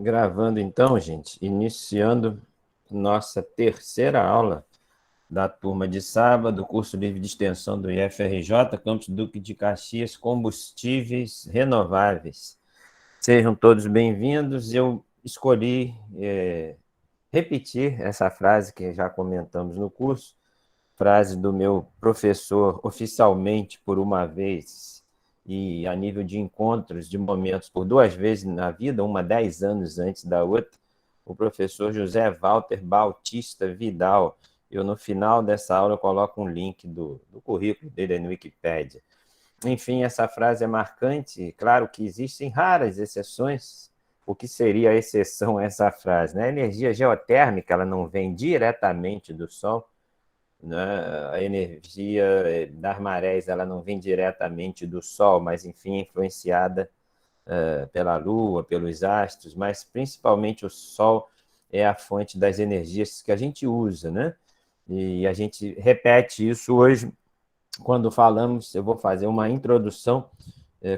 Gravando então, gente, iniciando nossa terceira aula da turma de sábado, curso livre de extensão do IFRJ, Campus Duque de Caxias, combustíveis renováveis. Sejam todos bem-vindos. Eu escolhi repetir essa frase que já comentamos no curso, frase do meu professor oficialmente por uma vez e a nível de encontros, de momentos, por duas vezes na vida, uma 10 anos antes da outra, o professor José Walter Bautista Vidal. Eu, no final dessa aula, coloco um link do currículo dele aí no Wikipédia. Enfim, essa frase é marcante. Claro que existem raras exceções. O que seria a exceção a essa frase, né? A energia geotérmica ela não vem diretamente do Sol, né? A energia das marés ela não vem diretamente do Sol, mas, enfim, é influenciada pela Lua, pelos astros, mas principalmente o Sol é a fonte das energias que a gente usa, né? E a gente repete isso hoje quando falamos, eu vou fazer uma introdução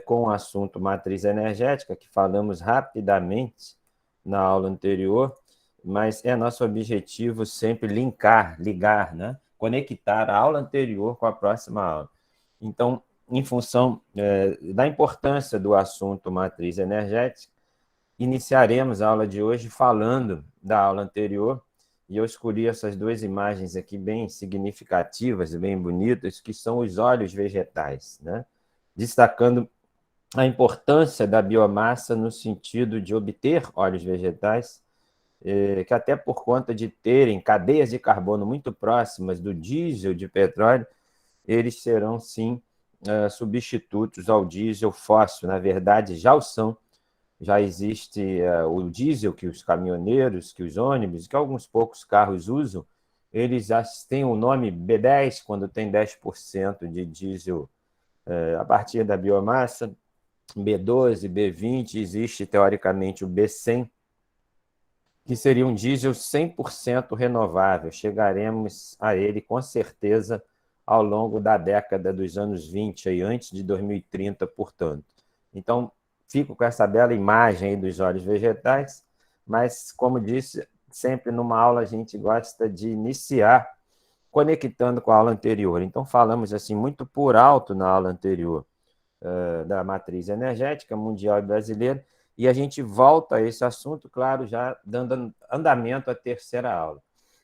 com o assunto matriz energética, que falamos rapidamente na aula anterior, mas é nosso objetivo sempre ligar, né? Conectar a aula anterior com a próxima aula. Então, em função da importância do assunto matriz energética, iniciaremos a aula de hoje falando da aula anterior, e eu escolhi essas duas imagens aqui bem significativas e bem bonitas, que são os óleos vegetais, né? Destacando a importância da biomassa no sentido de obter óleos vegetais, que até por conta de terem cadeias de carbono muito próximas do diesel de petróleo, eles serão, sim, substitutos ao diesel fóssil. Na verdade, já o são. Já existe o diesel que os caminhoneiros, que os ônibus, que alguns poucos carros usam, eles já têm o nome B10, quando tem 10% de diesel a partir da biomassa, B12, B20, existe teoricamente o B100, que seria um diesel 100% renovável. Chegaremos a ele com certeza ao longo da década dos anos 20, aí, antes de 2030, portanto. Então, fico com essa bela imagem aí dos óleos vegetais, mas, como disse, sempre numa aula a gente gosta de iniciar conectando com a aula anterior. Então, falamos assim muito por alto na aula anterior da matriz energética mundial e brasileira, e a gente volta a esse assunto, claro, já dando andamento à terceira aula.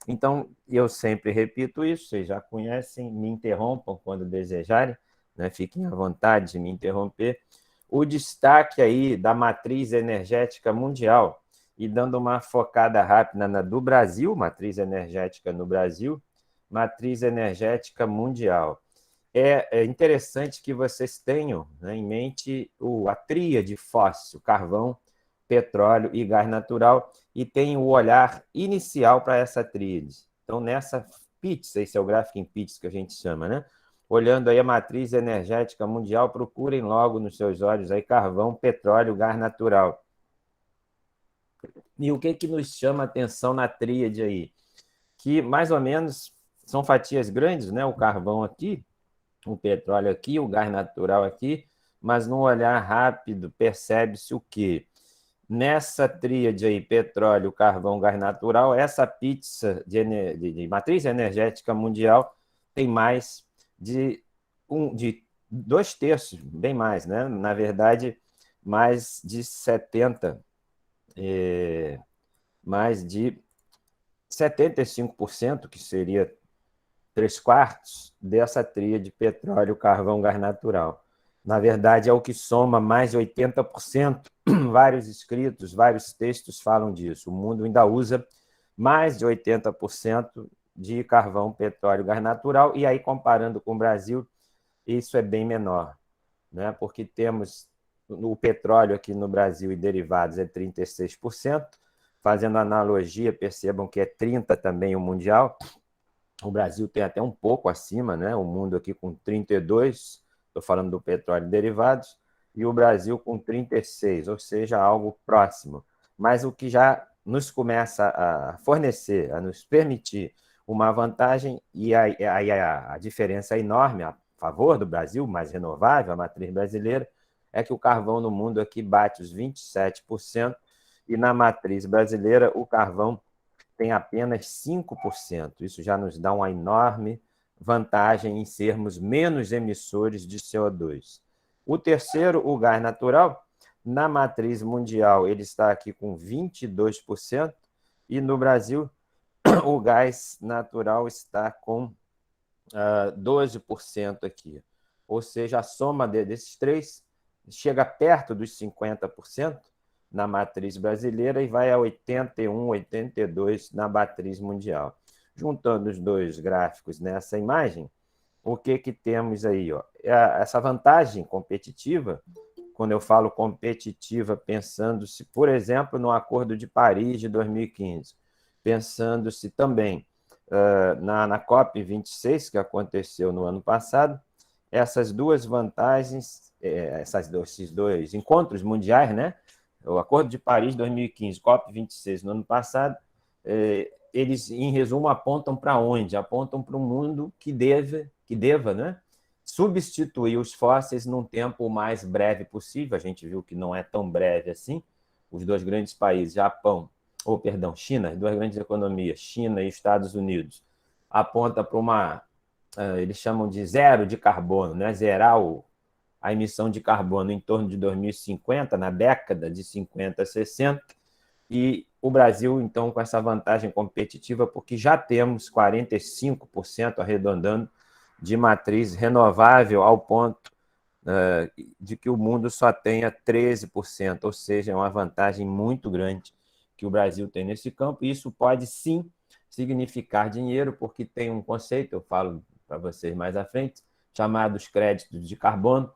Então, eu sempre repito isso, vocês já conhecem, me interrompam quando desejarem, né? Fiquem à vontade de me interromper. O destaque aí da matriz energética mundial, e dando uma focada rápida na do Brasil, matriz energética no Brasil, matriz energética mundial. É interessante que vocês tenham, né, em mente a tríade fóssil, carvão, petróleo e gás natural, e tenham o olhar inicial para essa tríade. Então, nessa pizza, esse é o gráfico em pizza que a gente chama, né? Olhando aí a matriz energética mundial, procurem logo nos seus olhos aí carvão, petróleo, gás natural. E o que nos chama a atenção na tríade aí? Que mais ou menos são fatias grandes, né? O carvão aqui, o petróleo aqui, o gás natural aqui, mas num olhar rápido percebe-se o quê? Nessa tríade aí, petróleo, carvão, gás natural, essa pizza de matriz energética mundial tem mais de 2/3, bem mais, né? Na verdade, mais de 70, mais de 75%, que seria 3/4 dessa tríade petróleo, carvão, gás natural. Na verdade, é o que soma mais de 80%. Vários escritos, vários textos falam disso. O mundo ainda usa mais de 80% de carvão, petróleo, gás natural, e aí, comparando com o Brasil, isso é bem menor, né? Porque temos o petróleo aqui no Brasil e derivados é 36%, fazendo analogia, percebam que é 30% também o mundial. O Brasil tem até um pouco acima, né? O mundo aqui com 32%, estou falando do petróleo e derivados, e o Brasil com 36%, ou seja, algo próximo. Mas o que já nos começa a fornecer, a nos permitir uma vantagem, e a diferença é enorme a favor do Brasil, mais renovável, a matriz brasileira, é que o carvão no mundo aqui bate os 27%, e na matriz brasileira o carvão tem apenas 5%. Isso já nos dá uma enorme vantagem em sermos menos emissores de CO2. O terceiro, o gás natural, na matriz mundial ele está aqui com 22%, e no Brasil o gás natural está com 12% aqui. Ou seja, a soma desses três chega perto dos 50% na matriz brasileira e vai a 81, 82 na matriz mundial. Juntando os dois gráficos nessa imagem, o que temos aí? Ó? Essa vantagem competitiva, quando eu falo competitiva, pensando-se, por exemplo, no Acordo de Paris de 2015, pensando-se também na COP26, que aconteceu no ano passado, essas duas vantagens, esses dois encontros mundiais, né? O Acordo de Paris 2015, COP26 no ano passado, eles, em resumo, apontam para onde? Apontam para um mundo que deva, né, substituir os fósseis num tempo o mais breve possível. A gente viu que não é tão breve assim. Os dois grandes países, China, as duas grandes economias, China e Estados Unidos, aponta para uma, eles chamam de zero de carbono, né? Zerar a emissão de carbono em torno de 2050, na década de 50, 60, e o Brasil, então, com essa vantagem competitiva, porque já temos 45%, arredondando, de matriz renovável, ao ponto de que o mundo só tenha 13%, ou seja, é uma vantagem muito grande que o Brasil tem nesse campo, e isso pode, sim, significar dinheiro, porque tem um conceito, eu falo para vocês mais à frente, chamados créditos de carbono,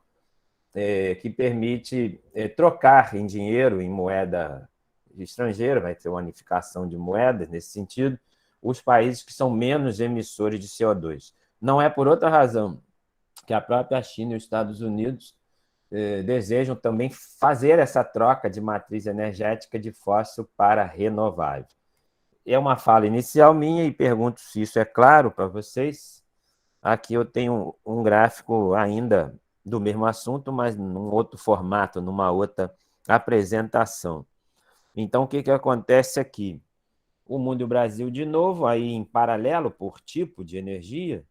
que permite trocar em dinheiro, em moeda estrangeira, vai ter uma unificação de moedas nesse sentido, os países que são menos emissores de CO2. Não é por outra razão que a própria China e os Estados Unidos desejam também fazer essa troca de matriz energética de fóssil para renovável. É uma fala inicial minha e pergunto se isso é claro para vocês. Aqui eu tenho um gráfico ainda do mesmo assunto, mas num outro formato, numa outra apresentação. Então, o que acontece aqui? O mundo e o Brasil, de novo, aí em paralelo, por tipo de energia,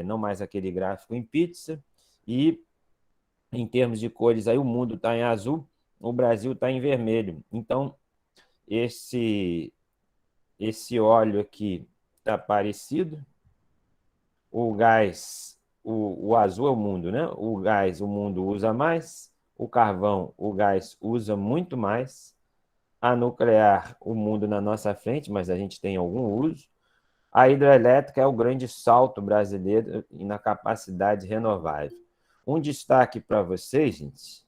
não mais aquele gráfico em pizza, e em termos de cores, aí o mundo está em azul, o Brasil está em vermelho. Então, esse óleo aqui está parecido, o gás, o azul é o mundo, né? O gás, o mundo usa mais, o carvão, o gás usa muito mais, a nuclear, o mundo na nossa frente, mas a gente tem algum uso. A hidrelétrica é o grande salto brasileiro na capacidade renovável. Um destaque para vocês, gente,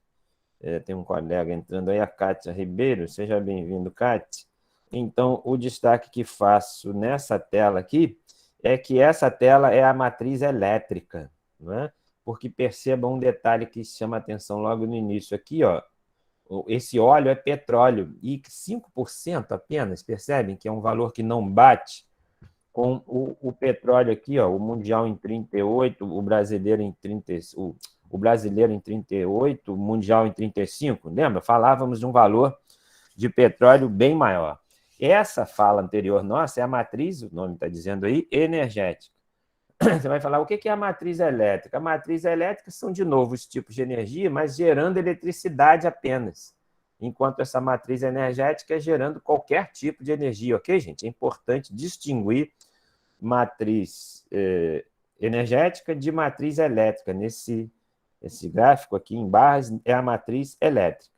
tem um colega entrando aí, a Kátia Ribeiro, seja bem-vindo, Kátia. Então, o destaque que faço nessa tela aqui é que essa tela é a matriz elétrica, né? Porque percebam um detalhe que chama atenção logo no início aqui, ó. Esse óleo é petróleo, e 5% apenas, percebem que é um valor que não bate com o petróleo aqui, ó, o mundial em 38, o brasileiro em 30, o brasileiro em 38, o mundial em 35. Lembra? Falávamos de um valor de petróleo bem maior. Essa fala anterior nossa é a matriz, o nome está dizendo aí, energética. Você vai falar, o que é a matriz elétrica? A matriz elétrica são, de novo, os tipos de energia, mas gerando eletricidade apenas, enquanto essa matriz energética é gerando qualquer tipo de energia, ok, gente? É importante distinguir matriz energética de matriz elétrica. Esse gráfico aqui em barras é a matriz elétrica.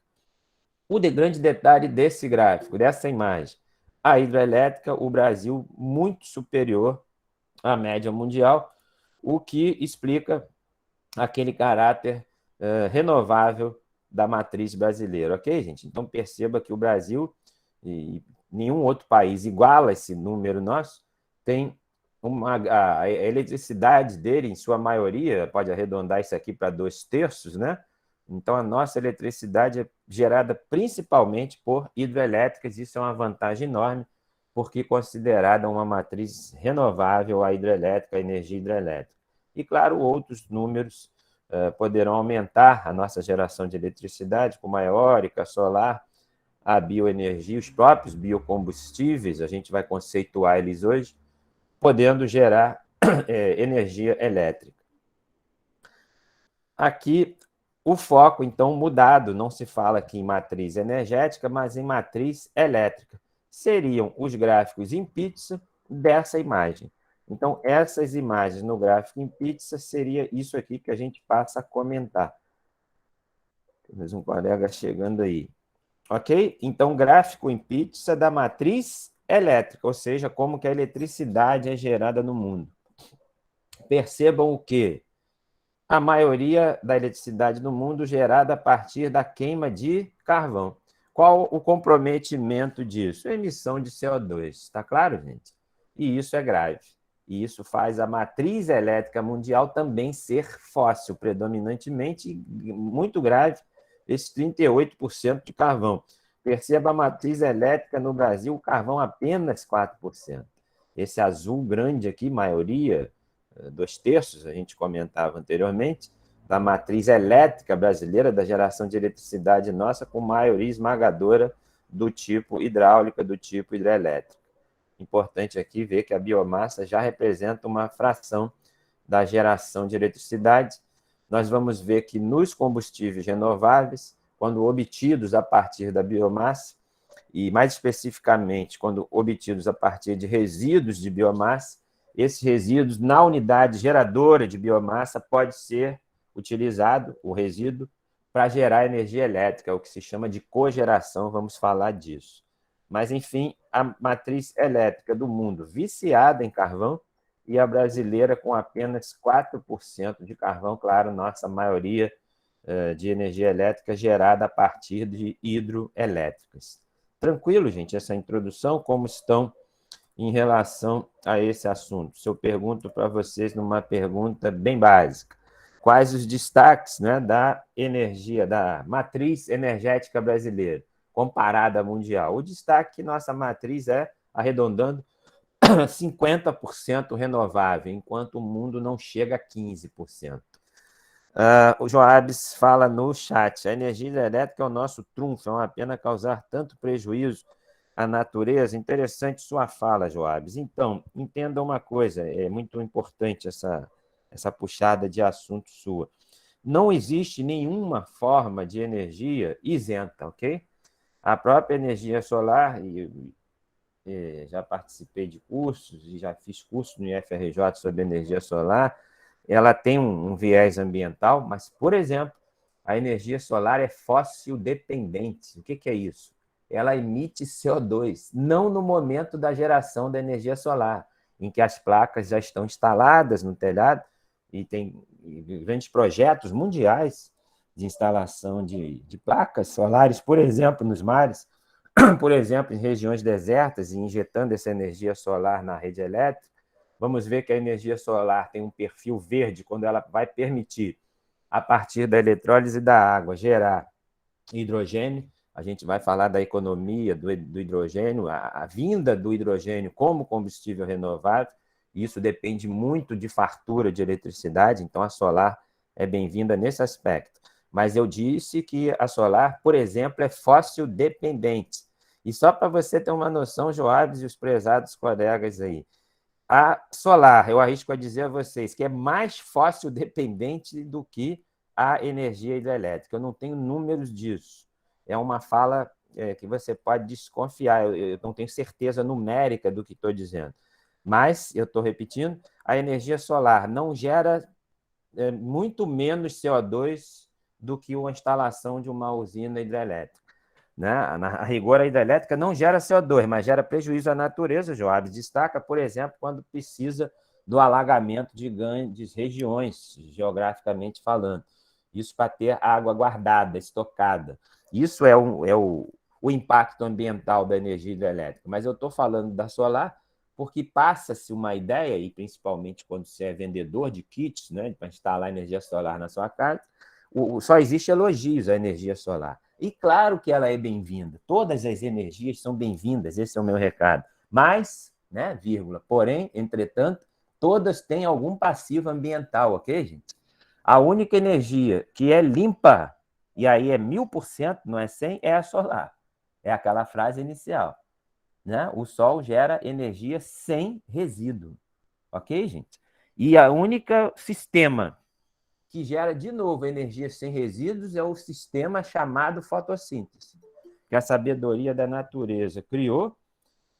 O grande detalhe desse gráfico, dessa imagem, a hidrelétrica, o Brasil muito superior à média mundial, o que explica aquele caráter renovável da matriz brasileira, ok, gente? Então, perceba que o Brasil e nenhum outro país iguala esse número nosso, tem a eletricidade dele, em sua maioria, pode arredondar isso aqui para 2/3, né? Então, a nossa eletricidade é gerada principalmente por hidrelétricas, isso é uma vantagem enorme, porque é considerada uma matriz renovável a hidrelétrica, a energia hidrelétrica. E, claro, outros números poderão aumentar a nossa geração de eletricidade, como a eólica, solar, a bioenergia, os próprios biocombustíveis, a gente vai conceituar eles hoje, podendo gerar energia elétrica. Aqui, o foco, então, mudado, não se fala aqui em matriz energética, mas em matriz elétrica. Seriam os gráficos em pizza dessa imagem. Então, essas imagens no gráfico em pizza seria isso aqui que a gente passa a comentar. Temos um colega chegando aí. Ok? Então, gráfico em pizza da matriz elétrica, ou seja, como que a eletricidade é gerada no mundo. Percebam o quê? A maioria da eletricidade no mundo gerada a partir da queima de carvão. Qual o comprometimento disso? A emissão de CO2. Está claro, gente? E isso é grave. E isso faz a matriz elétrica mundial também ser fóssil, predominantemente, muito grave, esse 38% de carvão. Perceba a matriz elétrica no Brasil, o carvão apenas 4%. Esse azul grande aqui, maioria, 2/3, a gente comentava anteriormente, da matriz elétrica brasileira, da geração de eletricidade nossa, com maioria esmagadora do tipo hidráulica, do tipo hidrelétrica. Importante aqui ver que a biomassa já representa uma fração da geração de eletricidade. Nós vamos ver que nos combustíveis renováveis, quando obtidos a partir da biomassa, e mais especificamente, quando obtidos a partir de resíduos de biomassa, esses resíduos, na unidade geradora de biomassa, pode ser utilizado, o resíduo, para gerar energia elétrica, o que se chama de cogeração, vamos falar disso. Mas, enfim, a matriz elétrica do mundo viciada em carvão e a brasileira com apenas 4% de carvão, claro, nossa maioria de energia elétrica gerada a partir de hidroelétricas. Tranquilo, gente, essa introdução, como estão em relação a esse assunto? Se eu pergunto para vocês numa pergunta bem básica, quais os destaques, né, da energia, da matriz energética brasileira comparada à mundial? O destaque que nossa matriz é, arredondando, 50% renovável, enquanto o mundo não chega a 15%. O Joabes fala no chat, a energia elétrica é o nosso trunfo, é uma pena causar tanto prejuízo à natureza. Interessante sua fala, Joabes. Então, entenda uma coisa, é muito importante essa puxada de assunto sua. Não existe nenhuma forma de energia isenta, ok? A própria energia solar, já participei de cursos e já fiz curso no IFRJ sobre energia solar, ela tem um viés ambiental, mas, por exemplo, a energia solar é fóssil dependente. O que é isso? Ela emite CO2, não no momento da geração da energia solar, em que as placas já estão instaladas no telhado e tem grandes projetos mundiais de instalação de placas solares, por exemplo, nos mares, por exemplo, em regiões desertas, e injetando essa energia solar na rede elétrica. Vamos ver que a energia solar tem um perfil verde quando ela vai permitir, a partir da eletrólise da água, gerar hidrogênio. A gente vai falar da economia do hidrogênio, a vinda do hidrogênio como combustível renovável. Isso depende muito de fartura de eletricidade, então a solar é bem-vinda nesse aspecto. Mas eu disse que a solar, por exemplo, é fóssil dependente. E só para você ter uma noção, Joabes e os prezados colegas aí, a solar, eu arrisco a dizer a vocês, que é mais fóssil dependente do que a energia hidrelétrica. Eu não tenho números disso. É uma fala que você pode desconfiar. Eu não tenho certeza numérica do que estou dizendo. Mas, eu estou repetindo, a energia solar não gera muito menos CO2 do que uma instalação de uma usina hidrelétrica. Né? A rigor, a hidrelétrica não gera CO2, mas gera prejuízo à natureza. Joabes destaca, por exemplo, quando precisa do alagamento de grandes regiões, geograficamente falando. Isso para ter água guardada, estocada. Isso é o impacto ambiental da energia hidrelétrica. Mas eu estou falando da solar porque passa-se uma ideia, e principalmente quando você é vendedor de kits, né, para instalar energia solar na sua casa, só existe elogios à energia solar. E claro que ela é bem-vinda. Todas as energias são bem-vindas, esse é o meu recado. Mas, né, vírgula, porém, entretanto, todas têm algum passivo ambiental, ok, gente? A única energia que é limpa, e aí é 1000%, não é 100%, é a solar. É aquela frase inicial, né? O Sol gera energia sem resíduo, ok, gente? E a única sistema que gera, de novo, energia sem resíduos é o sistema chamado fotossíntese, que a sabedoria da natureza criou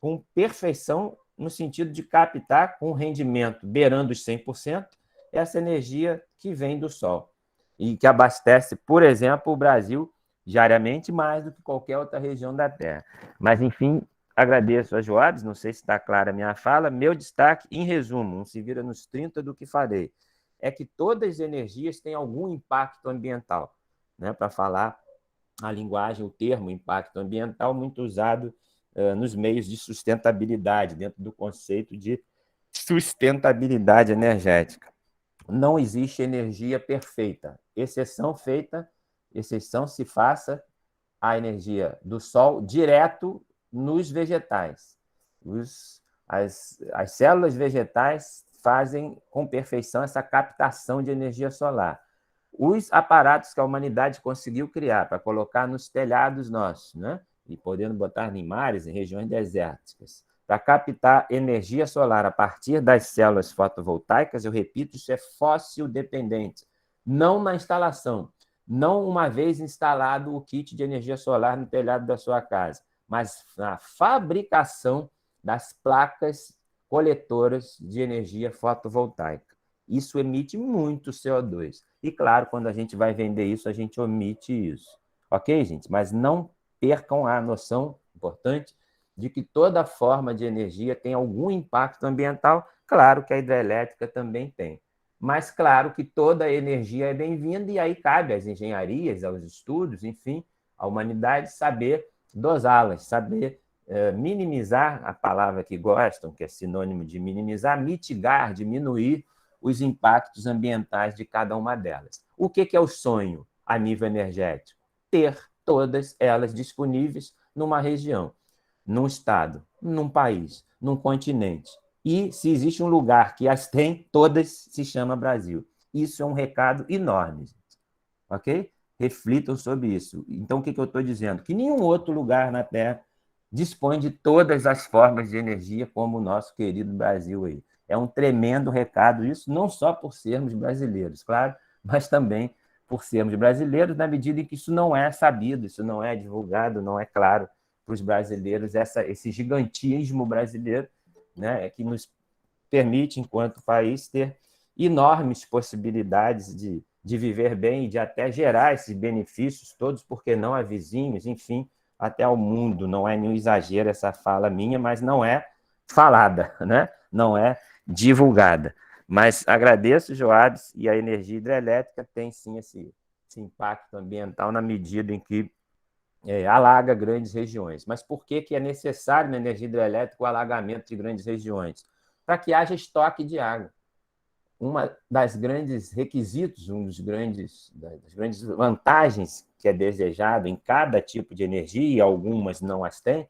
com perfeição, no sentido de captar com rendimento beirando os 100% essa energia que vem do Sol e que abastece, por exemplo, o Brasil diariamente mais do que qualquer outra região da Terra. Mas, enfim, agradeço a Joabes, não sei se está clara a minha fala. Meu destaque, em resumo, não se vira nos 30 do que falei, é que todas as energias têm algum impacto ambiental, né? Para falar a linguagem, o termo impacto ambiental, muito usado nos meios de sustentabilidade, dentro do conceito de sustentabilidade energética. Não existe energia perfeita. Exceção se faça a energia do Sol direto nos vegetais. As células vegetais fazem com perfeição essa captação de energia solar. Os aparatos que a humanidade conseguiu criar para colocar nos telhados nossos, né? E podendo botar em mares, em regiões desérticas, para captar energia solar a partir das células fotovoltaicas, eu repito, isso é fóssil dependente. Não na instalação, não uma vez instalado o kit de energia solar no telhado da sua casa, mas na fabricação das placas coletoras de energia fotovoltaica. Isso emite muito CO2. E, claro, quando a gente vai vender isso, a gente omite isso. Ok, gente? Mas não percam a noção importante de que toda forma de energia tem algum impacto ambiental. Claro que a hidrelétrica também tem. Mas, claro que toda energia é bem-vinda e aí cabe às engenharias, aos estudos, enfim, à humanidade saber dosá-las, saber minimizar a palavra que gostam, que é sinônimo de minimizar, mitigar, diminuir os impactos ambientais de cada uma delas. O que é o sonho a nível energético? Ter todas elas disponíveis numa região, num estado, num país, num continente. E se existe um lugar que as tem, todas se chama Brasil. Isso é um recado enorme, gente. Ok? Reflitam sobre isso. Então, o que eu estou dizendo? Que nenhum outro lugar na Terra dispõe de todas as formas de energia como o nosso querido Brasil aí. É um tremendo recado isso, não só por sermos brasileiros, claro, mas também por sermos brasileiros, na medida em que isso não é sabido, isso não é divulgado, não é claro para os brasileiros, esse gigantismo brasileiro, né, que nos permite, enquanto país, ter enormes possibilidades de viver bem e de até gerar esses benefícios todos, porque não a vizinhos, enfim, até ao mundo. Não é nenhum exagero essa fala minha, mas não é falada, né? Não é divulgada. Mas agradeço, Joabes, e a energia hidrelétrica tem sim esse impacto ambiental na medida em que alaga grandes regiões. Mas por que é necessário na energia hidrelétrica o alagamento de grandes regiões? Para que haja estoque de água. Uma das grandes requisitos, das grandes vantagens que é desejado em cada tipo de energia, e algumas não as têm,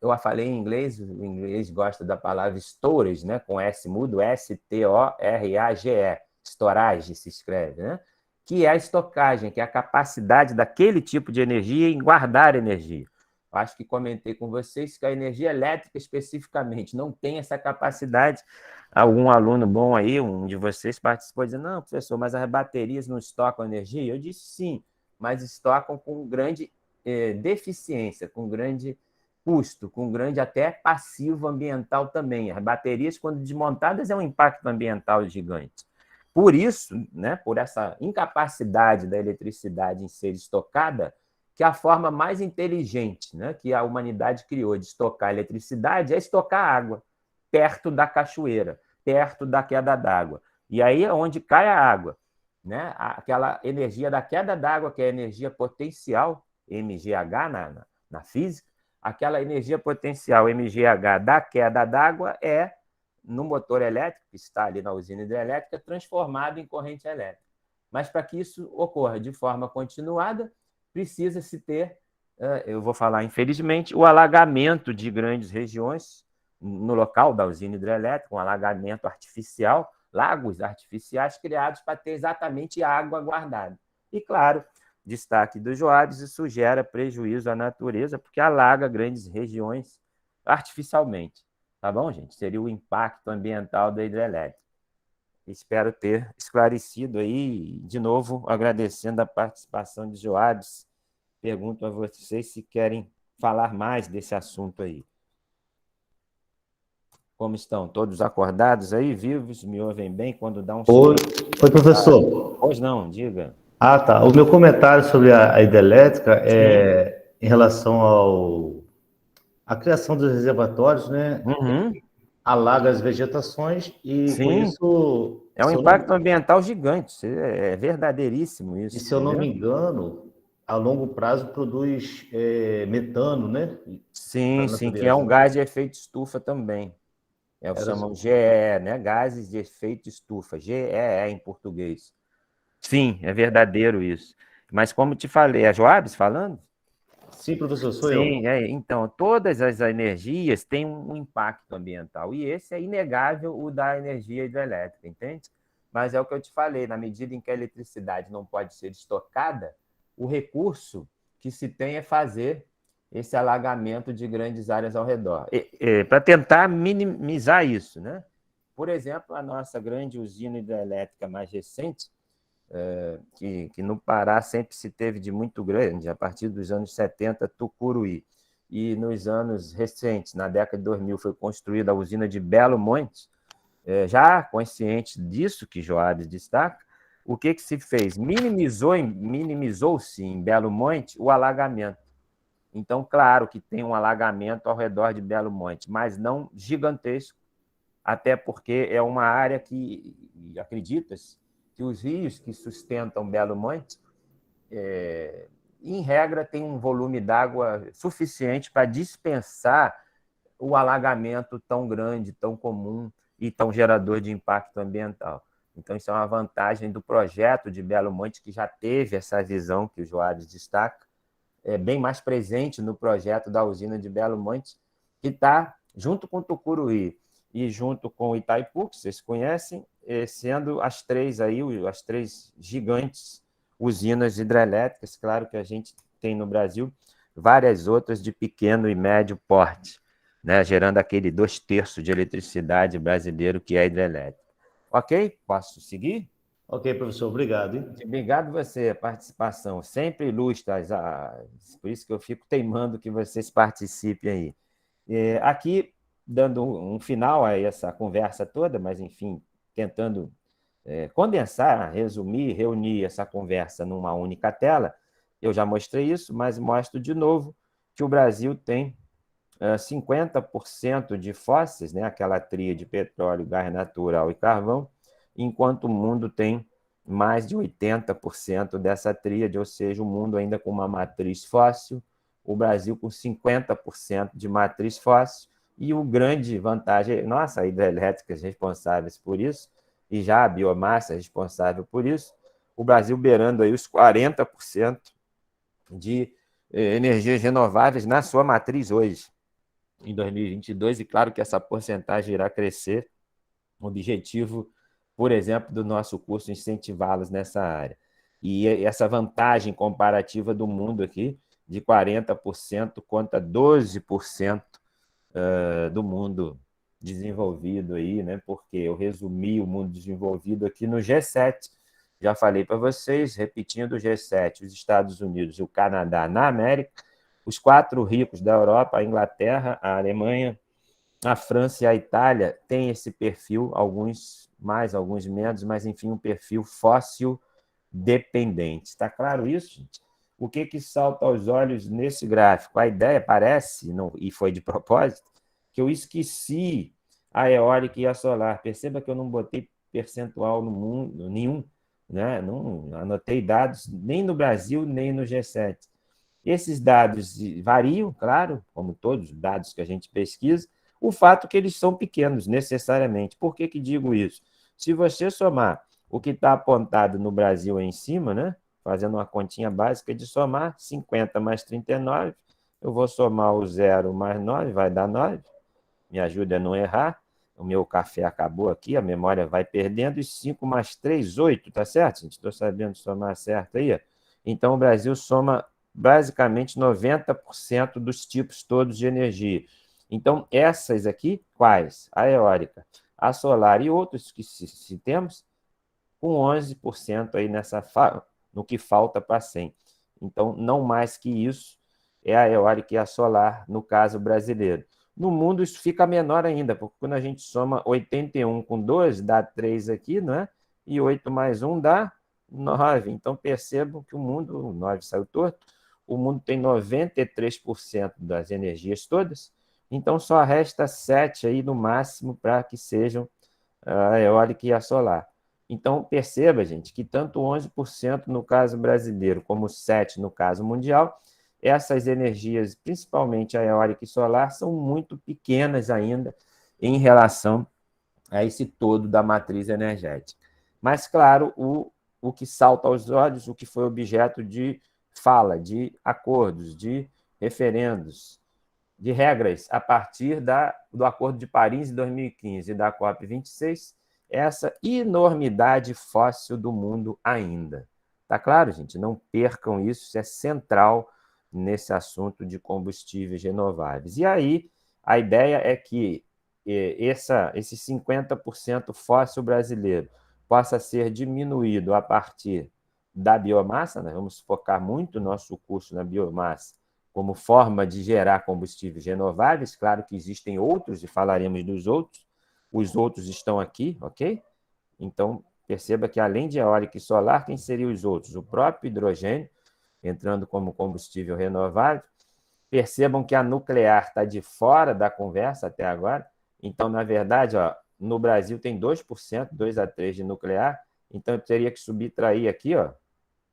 eu falei em inglês, o inglês gosta da palavra storage, né, com S mudo, S-T-O-R-A-G-E, storage se escreve, né, que é a estocagem, que é a capacidade daquele tipo de energia em guardar energia. Acho que comentei com vocês que a energia elétrica especificamente não tem essa capacidade. Algum aluno bom aí, um de vocês participou dizendo, não, professor, mas as baterias não estocam energia? Eu disse sim, mas estocam com grande deficiência, com grande custo, com grande até passivo ambiental também. As baterias, quando desmontadas, é um impacto ambiental gigante. Por isso, né, por essa incapacidade da eletricidade em ser estocada, que a forma mais inteligente, né, que a humanidade criou de estocar eletricidade é estocar água perto da cachoeira, perto da queda d'água. E aí é onde cai a água, né? Aquela energia da queda d'água, que é a energia potencial, MGH na física, aquela energia potencial MGH da queda d'água é, no motor elétrico, que está ali na usina hidrelétrica, transformado em corrente elétrica. Mas para que isso ocorra de forma continuada, precisa-se ter, eu vou falar infelizmente, o alagamento de grandes regiões no local da usina hidrelétrica, um alagamento artificial, lagos artificiais criados para ter exatamente água guardada. E, claro, destaque do Joares, isso gera prejuízo à natureza, porque alaga grandes regiões artificialmente. Tá bom, gente? Seria o impacto ambiental da hidrelétrica. Espero ter esclarecido aí, de novo, agradecendo a participação de Joares. Pergunto a vocês se querem falar mais desse assunto aí. Como estão? Todos acordados aí, vivos? Me ouvem bem quando dá um Oi, silêncio? oi, professor. Pois não, diga. Ah, tá. O meu comentário sobre a hidrelétrica Sim. é em relação à criação dos reservatórios, né? Uhum. Alaga as vegetações e com Sim, isso, é um impacto ambiental gigante. É verdadeiríssimo isso, se eu não me entendeu? engano, a longo prazo produz metano, né? Para Sim, a sim, que é natureza, um né? gás de efeito estufa também. É o que Era, chamam GEE, né? Gases de efeito estufa, GEE em português. Sim, é verdadeiro isso. Mas como te falei, a Joabes falando? sim, professor, sou eu. Sim, então, todas as energias têm um impacto ambiental, e esse é inegável, o da energia hidrelétrica, entende? Mas é o que eu te falei, na medida em que a eletricidade não pode ser estocada, o recurso que se tem é fazer esse alagamento de grandes áreas ao redor, para tentar minimizar isso, né? Por exemplo, a nossa grande usina hidrelétrica mais recente, que no Pará sempre se teve de muito grande, a partir dos anos 70, Tucuruí. E nos anos recentes, na década de 2000, foi construída a usina de Belo Monte, já consciente disso que Joares destaca, o que se fez? Minimizou-se em Belo Monte o alagamento. Então, claro que tem um alagamento ao redor de Belo Monte, mas não gigantesco, até porque é uma área que, acredita-se, que os rios que sustentam Belo Monte, em regra, têm um volume d'água suficiente para dispensar o alagamento tão grande, tão comum e tão gerador de impacto ambiental. Então, isso é uma vantagem do projeto de Belo Monte, que já teve essa visão que o Joares destaca, bem mais presente no projeto da usina de Belo Monte, que está junto com Tucuruí e junto com Itaipu, que vocês conhecem, sendo as três gigantes usinas hidrelétricas. Claro que a gente tem no Brasil várias outras de pequeno e médio porte, né, gerando aquele 2/3 de eletricidade brasileiro que é hidrelétrica. Ok? Posso seguir? Ok, professor, obrigado, hein? Obrigado você, a participação. Sempre ilustra, por isso que eu fico teimando que vocês participem aí. Aqui, dando um final a essa conversa toda, mas, enfim, tentando condensar, resumir, reunir essa conversa numa única tela, eu já mostrei isso, mas mostro de novo que o Brasil tem 50% de fósseis, né, aquela tríade de petróleo, gás natural e carvão, enquanto o mundo tem mais de 80% dessa tríade, ou seja, o mundo ainda com uma matriz fóssil, o Brasil com 50% de matriz fóssil, e o grande vantagem, nossa, a hidrelétricas responsáveis por isso, e já a biomassa é responsável por isso, o Brasil beirando aí os 40% de energias renováveis na sua matriz hoje, em 2022, e claro que essa porcentagem irá crescer. O objetivo, por exemplo, do nosso curso, incentivá-los nessa área. E essa vantagem comparativa do mundo aqui, de 40% contra 12% do mundo desenvolvido aí, né? Porque eu resumi o mundo desenvolvido aqui no G7. Já falei para vocês, repetindo o G7, os Estados Unidos e o Canadá na América, os 4 ricos da Europa, a Inglaterra, a Alemanha, a França e a Itália têm esse perfil, alguns mais, alguns menos, mas enfim, um perfil fóssil dependente. Está claro isso, gente? O que salta aos olhos nesse gráfico? A ideia parece, não, e foi de propósito, que eu esqueci a eólica e a solar. Perceba que eu não botei percentual no mundo nenhum, né? Não anotei dados nem no Brasil, nem no G7. Esses dados variam, claro, como todos os dados que a gente pesquisa, o fato é que eles são pequenos, necessariamente. Por que digo isso? Se você somar o que está apontado no Brasil aí em cima, né? Fazendo uma continha básica de somar 50 mais 39, eu vou somar o 0 mais 9, vai dar 9. Me ajuda a não errar. O meu café acabou aqui, a memória vai perdendo. E 5 mais 3, 8, tá certo, gente? Estou sabendo somar certo aí. Então, o Brasil soma basicamente 90% dos tipos todos de energia. Então, essas aqui, quais? A eólica, a solar e outros que citemos, com 11% aí no que falta para 100. Então, não mais que isso é a eólica e a solar, no caso brasileiro. No mundo, isso fica menor ainda, porque quando a gente soma 81 com 12, dá 3 aqui, não é? E 8 mais 1 dá 9. Então, percebam que o mundo, 9 saiu torto, o mundo tem 93% das energias todas, então só resta 7 aí no máximo para que sejam a eólica e a solar. Então, perceba, gente, que tanto 11% no caso brasileiro, como 7% no caso mundial, essas energias, principalmente a eólica e solar, são muito pequenas ainda em relação a esse todo da matriz energética. Mas, claro, o que salta aos olhos, o que foi objeto de fala, de acordos, de referendos, de regras a partir do Acordo de Paris de 2015 e da COP26, essa enormidade fóssil do mundo ainda. Tá claro, gente? Não percam isso, isso é central nesse assunto de combustíveis renováveis. E aí, a ideia é que esse 50% fóssil brasileiro possa ser diminuído a partir da biomassa, nós vamos focar muito nosso curso na biomassa, como forma de gerar combustíveis renováveis. Claro que existem outros, e falaremos dos outros. Os outros estão aqui, ok? Então, perceba que além de eólica e solar, quem seriam os outros? O próprio hidrogênio, entrando como combustível renovável. Percebam que a nuclear está de fora da conversa até agora. Então, na verdade, ó, no Brasil tem 2%, 2 a 3% de nuclear. Então, eu teria que subtrair aqui, ó,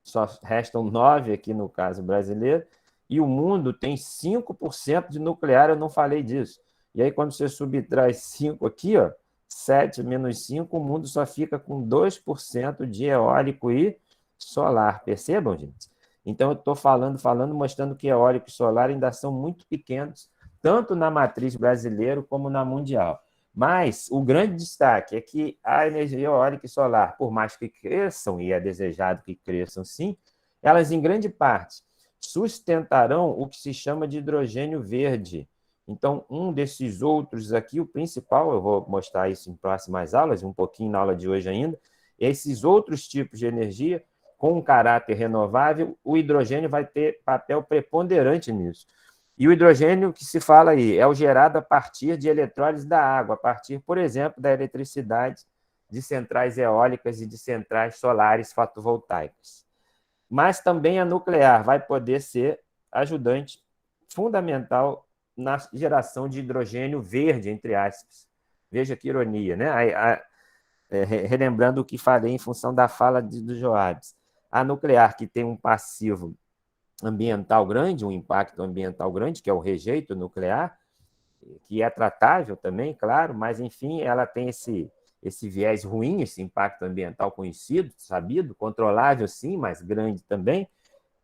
só restam 9% aqui no caso brasileiro, e o mundo tem 5% de nuclear, eu não falei disso. E aí, quando você subtrai 5 aqui, ó, 7 menos 5, o mundo só fica com 2% de eólico e solar. Percebam, gente? Então, eu estou falando, mostrando que eólico e solar ainda são muito pequenos, tanto na matriz brasileira como na mundial. Mas o grande destaque é que a energia eólica e solar, por mais que cresçam, e é desejado que cresçam sim, elas, em grande parte, sustentarão o que se chama de hidrogênio verde. Então, um desses outros aqui, o principal, eu vou mostrar isso em próximas aulas, um pouquinho na aula de hoje ainda, esses outros tipos de energia, com um caráter renovável, o hidrogênio vai ter papel preponderante nisso. E o hidrogênio que se fala aí é o gerado a partir de eletrólise da água, a partir, por exemplo, da eletricidade de centrais eólicas e de centrais solares fotovoltaicas. Mas também a nuclear vai poder ser ajudante fundamental na geração de hidrogênio verde, entre aspas. Veja que ironia, né? Relembrando o que falei em função da fala do Joabes. A nuclear, que tem um passivo ambiental grande, um impacto ambiental grande, que é o rejeito nuclear, que é tratável também, claro, mas, enfim, ela tem esse viés ruim, esse impacto ambiental conhecido, sabido, controlável sim, mas grande também.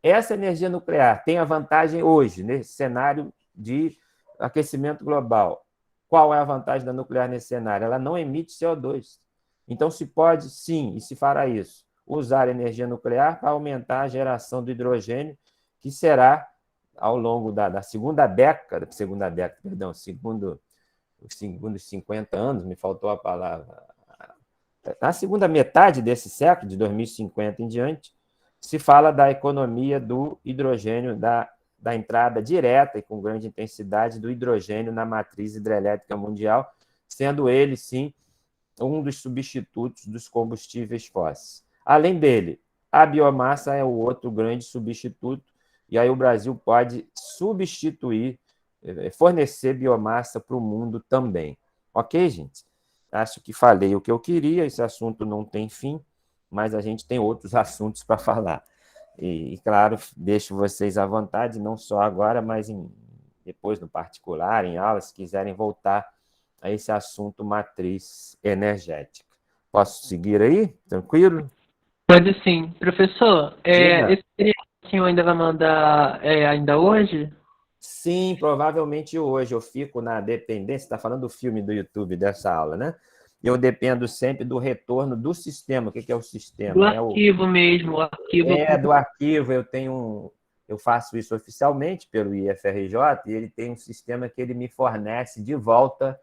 Essa energia nuclear tem a vantagem hoje, nesse cenário de aquecimento global. Qual é a vantagem da nuclear nesse cenário? Ela não emite CO2. Então, se pode, sim, e se fará isso, usar energia nuclear para aumentar a geração do hidrogênio, que será, ao longo da segunda década, os segundos 50 anos, me faltou a palavra, na segunda metade desse século, de 2050 em diante, se fala da economia do hidrogênio, da entrada direta e com grande intensidade do hidrogênio na matriz hidrelétrica mundial, sendo ele, sim, um dos substitutos dos combustíveis fósseis. Além dele, a biomassa é o outro grande substituto, e aí o Brasil pode substituir, fornecer biomassa para o mundo também. Ok, gente? Acho que falei o que eu queria, esse assunto não tem fim, mas a gente tem outros assuntos para falar. E, claro, deixo vocês à vontade, não só agora, mas depois no particular, em aula, se quiserem voltar a esse assunto matriz energética. Posso seguir aí? Tranquilo? Pode sim. Professor, Diga. esse material ainda vai mandar ainda hoje? Sim, provavelmente hoje eu fico na dependência, está falando do filme do YouTube dessa aula, né? eu dependo sempre do retorno do sistema. O que é o sistema? Do arquivo mesmo, o arquivo. Do arquivo. Eu faço isso oficialmente pelo IFRJ, e ele tem um sistema que ele me fornece de volta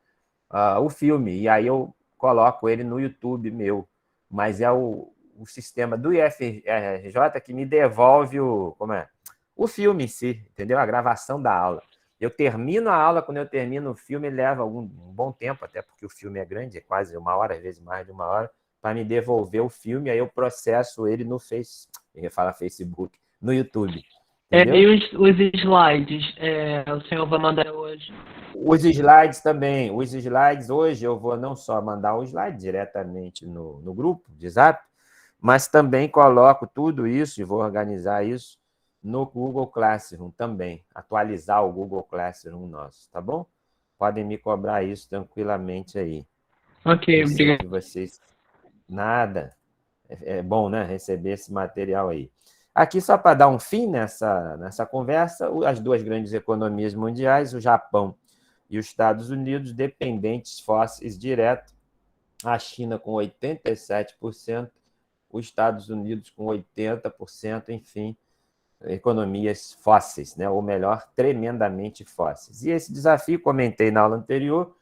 o filme, e aí eu coloco ele no YouTube meu. Mas é o sistema do IFRJ que me devolve o filme em si, entendeu? A gravação da aula. Eu termino a aula, quando eu termino o filme, leva um bom tempo, até porque o filme é grande, é quase 1 hora, às vezes mais de 1 hora, para me devolver o filme, aí eu processo ele no Facebook, no YouTube. Entendeu? E os slides, o senhor vai mandar hoje? Os slides também. Os slides, hoje eu vou não só mandar o slide diretamente no grupo de Zap, mas também coloco tudo isso e vou organizar isso no Google Classroom também, atualizar o Google Classroom nosso, tá bom? Podem me cobrar isso tranquilamente aí. Ok, obrigado. Que vocês... Nada. É bom, né, receber esse material aí. Aqui, só para dar um fim nessa conversa, as 2 grandes economias mundiais, o Japão e os Estados Unidos, dependentes fósseis direto, a China com 87%, os Estados Unidos com 80%, enfim, economias fósseis, né? Ou melhor, tremendamente fósseis. E esse desafio, comentei na aula anterior,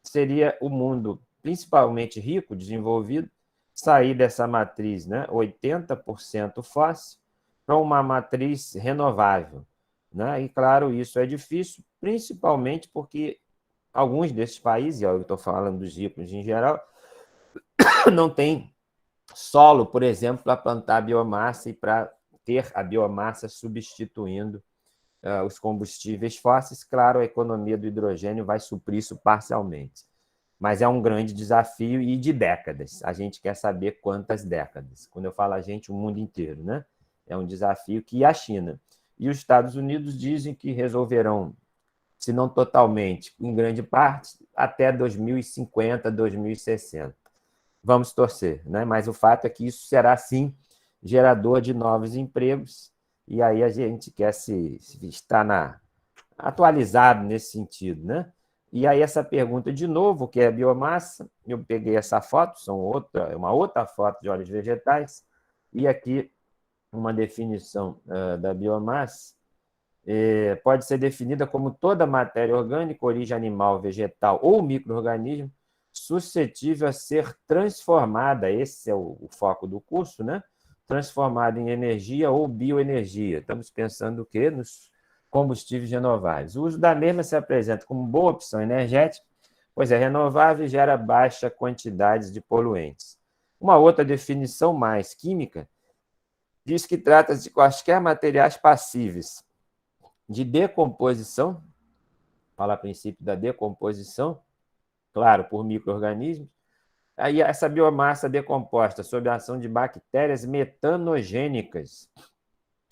seria o mundo principalmente rico, desenvolvido, sair dessa matriz, né? 80% fóssil, para uma matriz renovável, né? E, claro, isso é difícil, principalmente porque alguns desses países, eu estou falando dos ricos em geral, não tem solo, por exemplo, para plantar biomassa e para ter a biomassa substituindo os combustíveis fósseis. Claro, a economia do hidrogênio vai suprir isso parcialmente, mas é um grande desafio e de décadas. A gente quer saber quantas décadas. Quando eu falo a gente, o mundo inteiro, né? É um desafio que a China e os Estados Unidos dizem que resolverão, se não totalmente, em grande parte, até 2050, 2060. Vamos torcer, né? Mas o fato é que isso será, sim, gerador de novos empregos, e aí a gente quer estar atualizado nesse sentido, né? E aí essa pergunta, de novo, que é a biomassa, eu peguei essa foto, uma outra foto de óleos vegetais, e aqui uma definição da biomassa, pode ser definida como toda matéria orgânica, origem animal, vegetal ou micro-organismo, suscetível a ser transformada, esse é o foco do curso, né? Transformada em energia ou bioenergia. Estamos pensando o quê? Nos combustíveis renováveis. O uso da mesma se apresenta como boa opção energética, pois é renovável e gera baixa quantidade de poluentes. Uma outra definição mais química diz que trata-se de quaisquer materiais passíveis de decomposição, fala a princípio da decomposição, claro, por micro-organismos. Aí essa biomassa decomposta sob a ação de bactérias metanogênicas.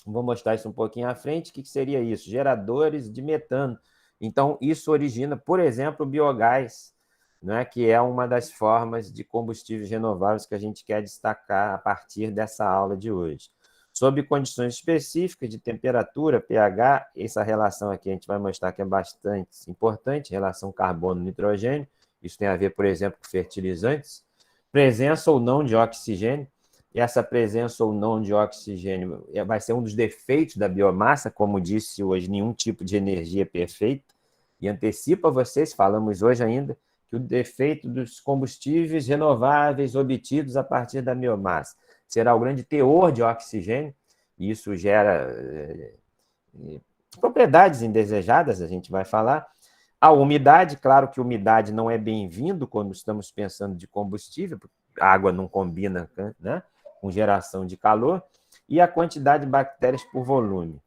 Vou mostrar isso um pouquinho à frente. O que seria isso? Geradores de metano. Então, isso origina, por exemplo, o biogás, né, que é uma das formas de combustíveis renováveis que a gente quer destacar a partir dessa aula de hoje. Sob condições específicas de temperatura, pH, essa relação aqui a gente vai mostrar que é bastante importante, relação carbono-nitrogênio. Isso tem a ver, por exemplo, com fertilizantes. Presença ou não de oxigênio. E essa presença ou não de oxigênio vai ser um dos defeitos da biomassa, como disse hoje, nenhum tipo de energia é perfeita. E antecipo a vocês, falamos hoje ainda, que o defeito dos combustíveis renováveis obtidos a partir da biomassa será o grande teor de oxigênio, e isso gera propriedades indesejadas, a gente vai falar. A umidade, claro que umidade não é bem-vindo quando estamos pensando de combustível, porque a água não combina, né, com geração de calor, e a quantidade de bactérias por volume.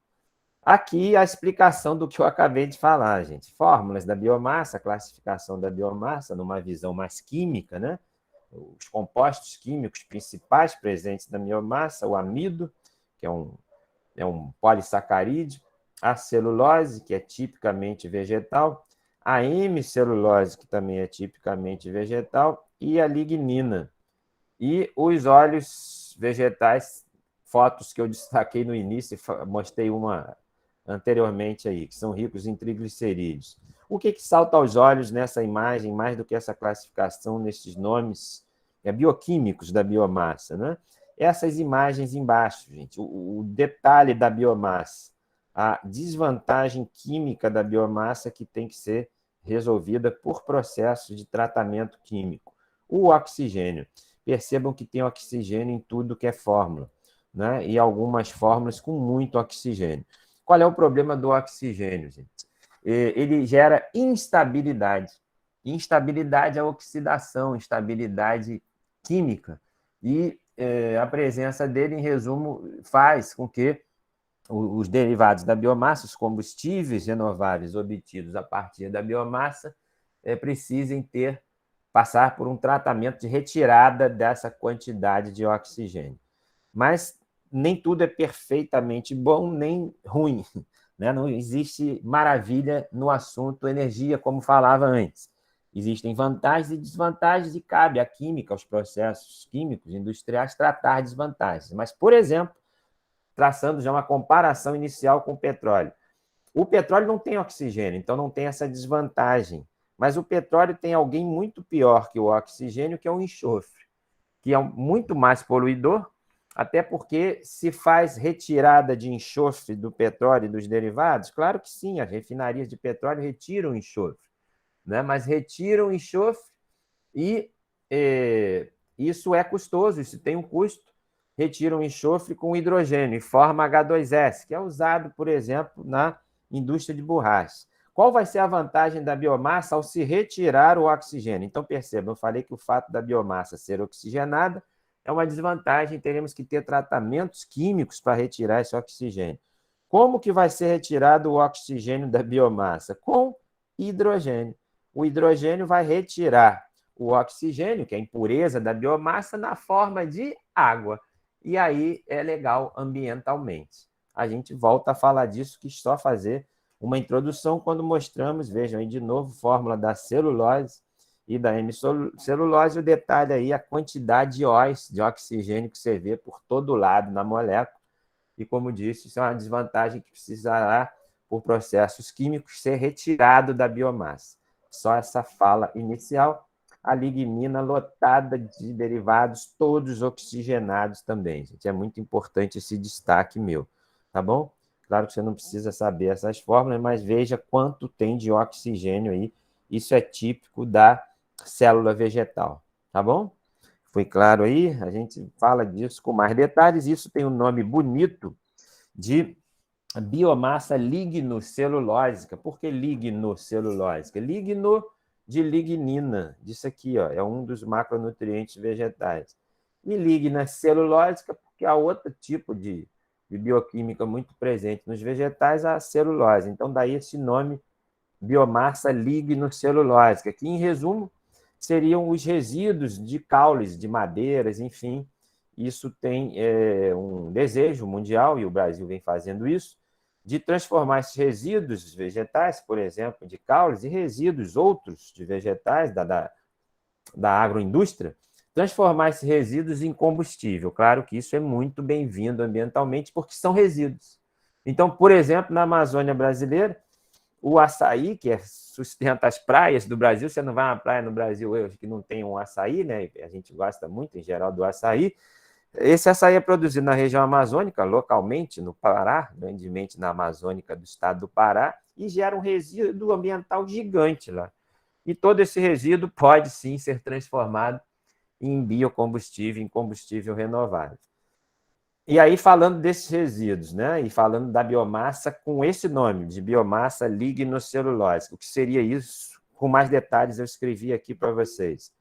Aqui a explicação do que eu acabei de falar, gente. Fórmulas da biomassa, classificação da biomassa, numa visão mais química, né? Os compostos químicos principais presentes na biomassa, o amido, que é um polissacarídeo, a celulose, que é tipicamente vegetal, a hemicelulose, que também é tipicamente vegetal, e a lignina. E os óleos vegetais, fotos que eu destaquei no início, mostrei uma anteriormente aí, que são ricos em triglicerídeos. O que salta aos olhos nessa imagem, mais do que essa classificação, nesses nomes bioquímicos da biomassa, né? Essas imagens embaixo, gente, o detalhe da biomassa, a desvantagem química da biomassa que tem que ser resolvida por processo de tratamento químico. O oxigênio. Percebam que tem oxigênio em tudo que é fórmula, né? E algumas fórmulas com muito oxigênio. Qual é o problema do oxigênio, gente? Ele gera instabilidade. Instabilidade é oxidação, instabilidade química. E a presença dele, em resumo, faz com que os derivados da biomassa, os combustíveis renováveis obtidos a partir da biomassa, precisem passar por um tratamento de retirada dessa quantidade de oxigênio. Mas nem tudo é perfeitamente bom nem ruim, né? Não existe maravilha no assunto energia, como falava antes. Existem vantagens e desvantagens e cabe à química, aos processos químicos industriais, tratar desvantagens. Mas, por exemplo, traçando já uma comparação inicial com o petróleo. O petróleo não tem oxigênio, então não tem essa desvantagem. Mas o petróleo tem alguém muito pior que o oxigênio, que é o enxofre, que é muito mais poluidor, até porque se faz retirada de enxofre do petróleo e dos derivados, claro que sim, as refinarias de petróleo retiram o enxofre, né? Mas retiram o enxofre e isso é custoso, isso tem um custo. Retiram o enxofre com hidrogênio e forma H2S, que é usado, por exemplo, na indústria de borracha. Qual vai ser a vantagem da biomassa ao se retirar o oxigênio? Então, percebam, eu falei que o fato da biomassa ser oxigenada é uma desvantagem, teremos que ter tratamentos químicos para retirar esse oxigênio. Como que vai ser retirado o oxigênio da biomassa? Com hidrogênio. O hidrogênio vai retirar o oxigênio, que é a impureza da biomassa, na forma de água. E aí é legal ambientalmente. A gente volta a falar disso, quis só fazer uma introdução quando mostramos, vejam aí de novo, fórmula da celulose e da hemicelulose, o detalhe aí, a quantidade de óis de oxigênio que você vê por todo lado na molécula. E como disse, isso é uma desvantagem que precisará, por processos químicos, ser retirado da biomassa. Só essa fala inicial. A lignina lotada de derivados, todos oxigenados também, gente. É muito importante esse destaque meu, tá bom? Claro que você não precisa saber essas fórmulas, mas veja quanto tem de oxigênio aí. Isso é típico da célula vegetal, tá bom? Foi claro aí? A gente fala disso com mais detalhes. Isso tem um nome bonito de biomassa lignocelulósica. Por que lignocelulósica? Ligno de lignina, disso aqui, ó, é um dos macronutrientes vegetais. E ligna celulósica, porque há outro tipo de bioquímica muito presente nos vegetais, a celulose. Então, daí esse nome, biomassa lignocelulósica, que, em resumo, seriam os resíduos de caules, de madeiras, enfim. Isso tem um desejo mundial, e o Brasil vem fazendo isso, de transformar esses resíduos vegetais, por exemplo, de caules, e resíduos outros de vegetais da agroindústria, transformar esses resíduos em combustível. Claro que isso é muito bem-vindo ambientalmente, porque são resíduos. Então, por exemplo, na Amazônia brasileira, o açaí, que sustenta as praias do Brasil, você não vai a uma praia no Brasil hoje que não tem um açaí, né? A gente gosta muito, em geral, do açaí. Esse açaí é produzido na região amazônica, localmente, no Pará, grandemente na Amazônica do estado do Pará, e gera um resíduo ambiental gigante lá. E todo esse resíduo pode, sim, ser transformado em biocombustível, em combustível renovável. E aí, falando desses resíduos, né? E falando da biomassa com esse nome, de biomassa lignocelulósica, o que seria isso? Com mais detalhes, eu escrevi aqui para vocês.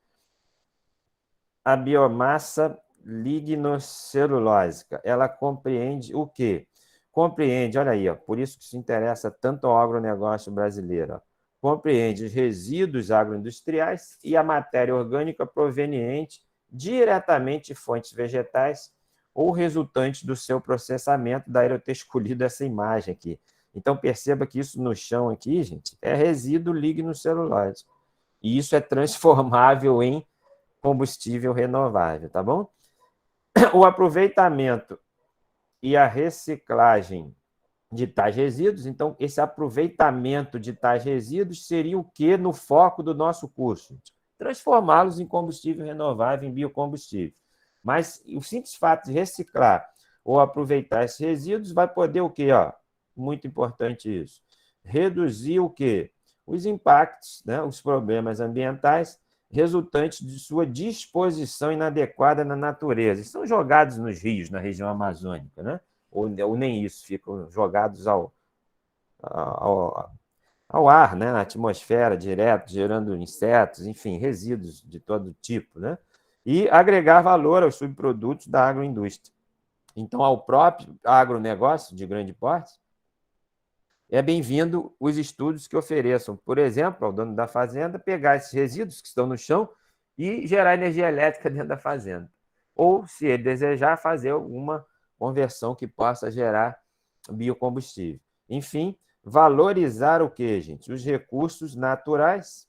A biomassa lignocelulósica, ela compreende o quê? Compreende, olha aí, ó, por isso que se interessa tanto ao agronegócio brasileiro, ó, compreende os resíduos agroindustriais e a matéria orgânica proveniente diretamente de fontes vegetais ou resultante do seu processamento. Daí eu ter escolhido essa imagem aqui. Então, perceba que isso no chão aqui, gente, é resíduo lignocelulósico. E isso é transformável em combustível renovável, tá bom? O aproveitamento e a reciclagem de tais resíduos. Então, esse aproveitamento de tais resíduos seria o que no foco do nosso curso? Transformá-los em combustível renovável, em biocombustível. Mas o simples fato de reciclar ou aproveitar esses resíduos vai poder o quê? Muito importante isso. Reduzir o quê? Os impactos, né? Os problemas ambientais resultantes de sua disposição inadequada na natureza. E são jogados nos rios, na região amazônica, né? Ou nem isso, ficam jogados ao ar, né? Na atmosfera, direto, gerando insetos, enfim, resíduos de todo tipo, né? E agregar valor aos subprodutos da agroindústria. Então, ao próprio agronegócio de grande porte, é bem-vindo os estudos que ofereçam, por exemplo, ao dono da fazenda, pegar esses resíduos que estão no chão e gerar energia elétrica dentro da fazenda. Ou, se ele desejar, fazer alguma conversão que possa gerar biocombustível. Enfim, valorizar o quê, gente? Os recursos naturais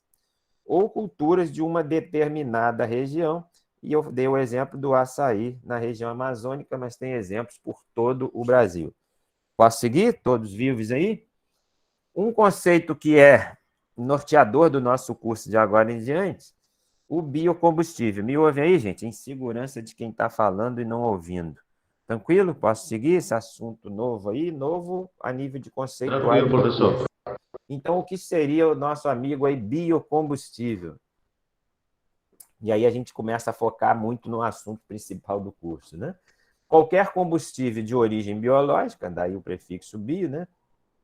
ou culturas de uma determinada região. E eu dei o exemplo do açaí na região amazônica, mas tem exemplos por todo o Brasil. Posso seguir? Todos vivos aí? Um conceito que é norteador do nosso curso de agora em diante, o biocombustível. Me ouve aí, gente? Insegurança de quem está falando e não ouvindo. Tranquilo? Posso seguir esse assunto novo aí? Novo a nível de conceito. Tranquilo, professor. Então, o que seria o nosso amigo aí biocombustível? E aí a gente começa a focar muito no assunto principal do curso, né? Qualquer combustível de origem biológica, daí o prefixo bio, né?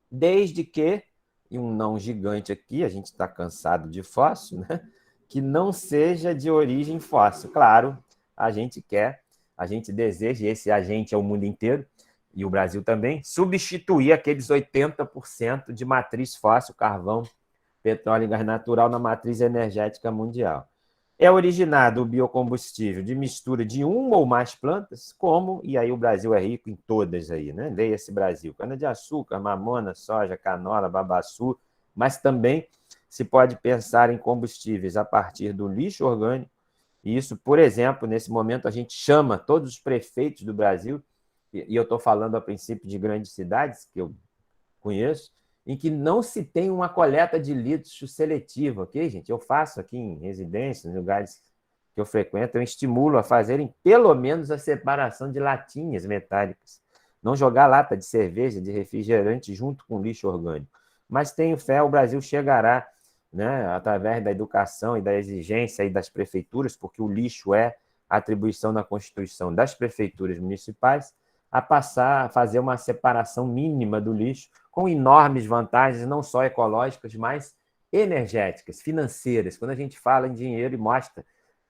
Desde que, e um não gigante aqui, a gente está cansado de fóssil, né? Que não seja de origem fóssil. Claro, a gente deseja, e esse agente é o mundo inteiro, e o Brasil também, substituir aqueles 80% de matriz fóssil, carvão, petróleo e gás natural na matriz energética mundial. É originado o biocombustível de mistura de uma ou mais plantas, como, e aí o Brasil é rico em todas aí, né? Leia-se Brasil, cana-de-açúcar, mamona, soja, canola, babaçu, mas também se pode pensar em combustíveis a partir do lixo orgânico. E isso, por exemplo, nesse momento a gente chama todos os prefeitos do Brasil, e eu estou falando a princípio de grandes cidades que eu conheço, em que não se tem uma coleta de lixo seletiva, ok, gente? Eu faço aqui em residência, nos lugares que eu frequento, eu estimulo a fazerem pelo menos a separação de latinhas metálicas. Não jogar lata de cerveja, de refrigerante junto com lixo orgânico. Mas tenho fé, o Brasil chegará, né, através da educação e da exigência aí das prefeituras, porque o lixo é atribuição na Constituição das prefeituras municipais, a passar a fazer uma separação mínima do lixo, com enormes vantagens, não só ecológicas, mas energéticas, financeiras. Quando a gente fala em dinheiro e mostra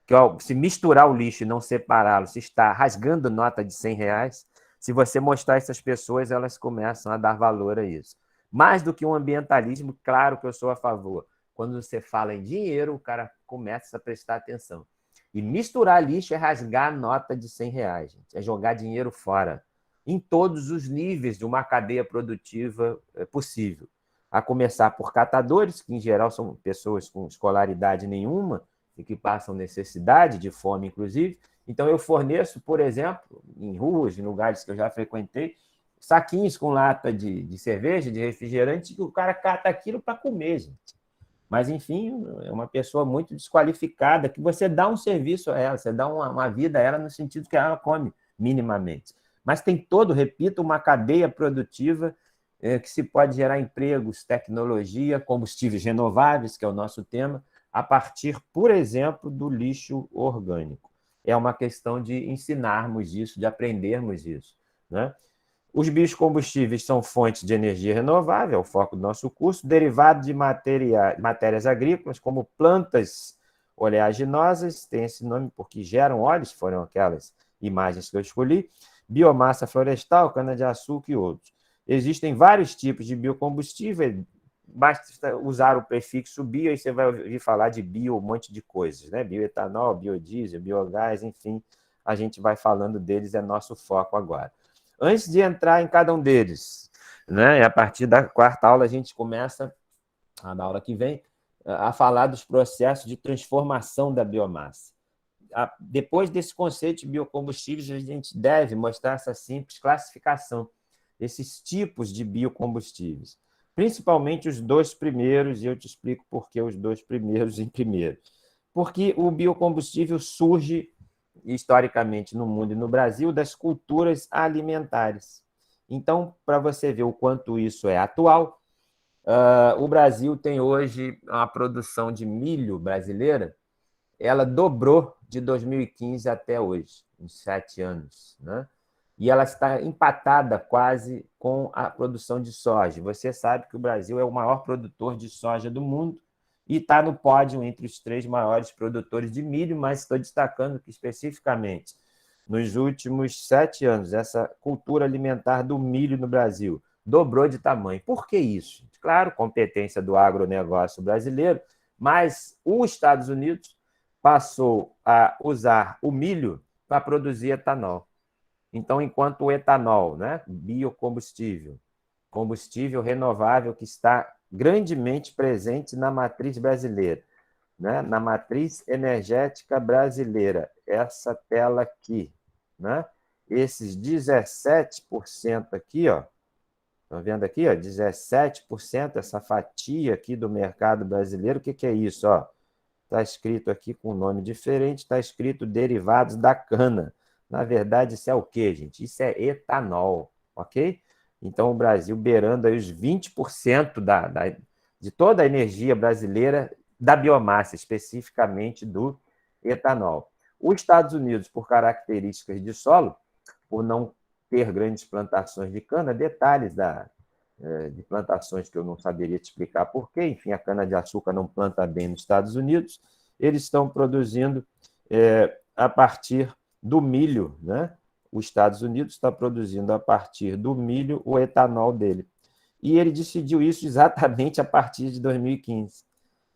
que se misturar o lixo e não separá-lo, se está rasgando nota de R$100, se você mostrar essas pessoas, elas começam a dar valor a isso. Mais do que um ambientalismo, claro que eu sou a favor. Quando você fala em dinheiro, o cara começa a prestar atenção. E misturar lixo é rasgar a nota de R$100, gente. É jogar dinheiro fora, em todos os níveis de uma cadeia produtiva possível. A começar por catadores, que em geral são pessoas com escolaridade nenhuma e que passam necessidade, de fome inclusive. Então eu forneço, por exemplo, em ruas, em lugares que eu já frequentei, saquinhos com lata de cerveja, de refrigerante, que o cara cata aquilo para comer, gente. Mas, enfim, é uma pessoa muito desqualificada, que você dá um serviço a ela, você dá uma vida a ela no sentido que ela come minimamente. Mas tem todo, repito, uma cadeia produtiva que se pode gerar empregos, tecnologia, combustíveis renováveis, que é o nosso tema, a partir, por exemplo, do lixo orgânico. É uma questão de ensinarmos isso, de aprendermos isso, né? Os biocombustíveis são fontes de energia renovável, é o foco do nosso curso, derivado de matérias agrícolas, como plantas oleaginosas, tem esse nome porque geram óleos, foram aquelas imagens que eu escolhi, biomassa florestal, cana-de-açúcar e outros. Existem vários tipos de biocombustível, basta usar o prefixo bio e você vai ouvir falar de bio, um monte de coisas, né? Bioetanol, biodiesel, biogás, enfim, a gente vai falando deles, é nosso foco agora. Antes de entrar em cada um deles, né, a partir da quarta aula a gente começa, na aula que vem, a falar dos processos de transformação da biomassa. Depois desse conceito de biocombustíveis, a gente deve mostrar essa simples classificação. esses tipos de biocombustíveis, principalmente os dois primeiros, e eu te explico por que os dois primeiros em primeiro. Porque o biocombustível surge, historicamente, no mundo e no Brasil, das culturas alimentares. Então, para você ver o quanto isso é atual, o Brasil tem hoje uma produção de milho brasileira, ela dobrou de 2015 até hoje, em 7 anos, né? E ela está empatada quase com a produção de soja. Você sabe que o Brasil é o maior produtor de soja do mundo e está no pódio entre os 3 maiores produtores de milho, mas estou destacando que, especificamente, nos últimos 7 anos, essa cultura alimentar do milho no Brasil dobrou de tamanho. Por que isso? Claro, competência do agronegócio brasileiro, mas os Estados Unidos passou a usar o milho para produzir etanol. Então, enquanto o etanol, né, biocombustível, combustível renovável que está grandemente presente na matriz brasileira, né, na matriz energética brasileira, essa tela aqui, né, esses 17% aqui, ó, estão vendo aqui, ó, 17%, essa fatia aqui do mercado brasileiro, o que é isso? Está escrito aqui com um nome diferente, está escrito derivados da cana. Na verdade, isso é o quê, gente? Isso é etanol, ok? Então, o Brasil beirando aí os 20% de toda a energia brasileira da biomassa, especificamente do etanol. Os Estados Unidos, por características de solo, por não ter grandes plantações de cana, detalhes de plantações que eu não saberia te explicar por quê, enfim, a cana-de-açúcar não planta bem nos Estados Unidos, eles estão produzindo a partir do milho, né? Os Estados Unidos está produzindo a partir do milho o etanol dele. E ele decidiu isso exatamente a partir de 2015.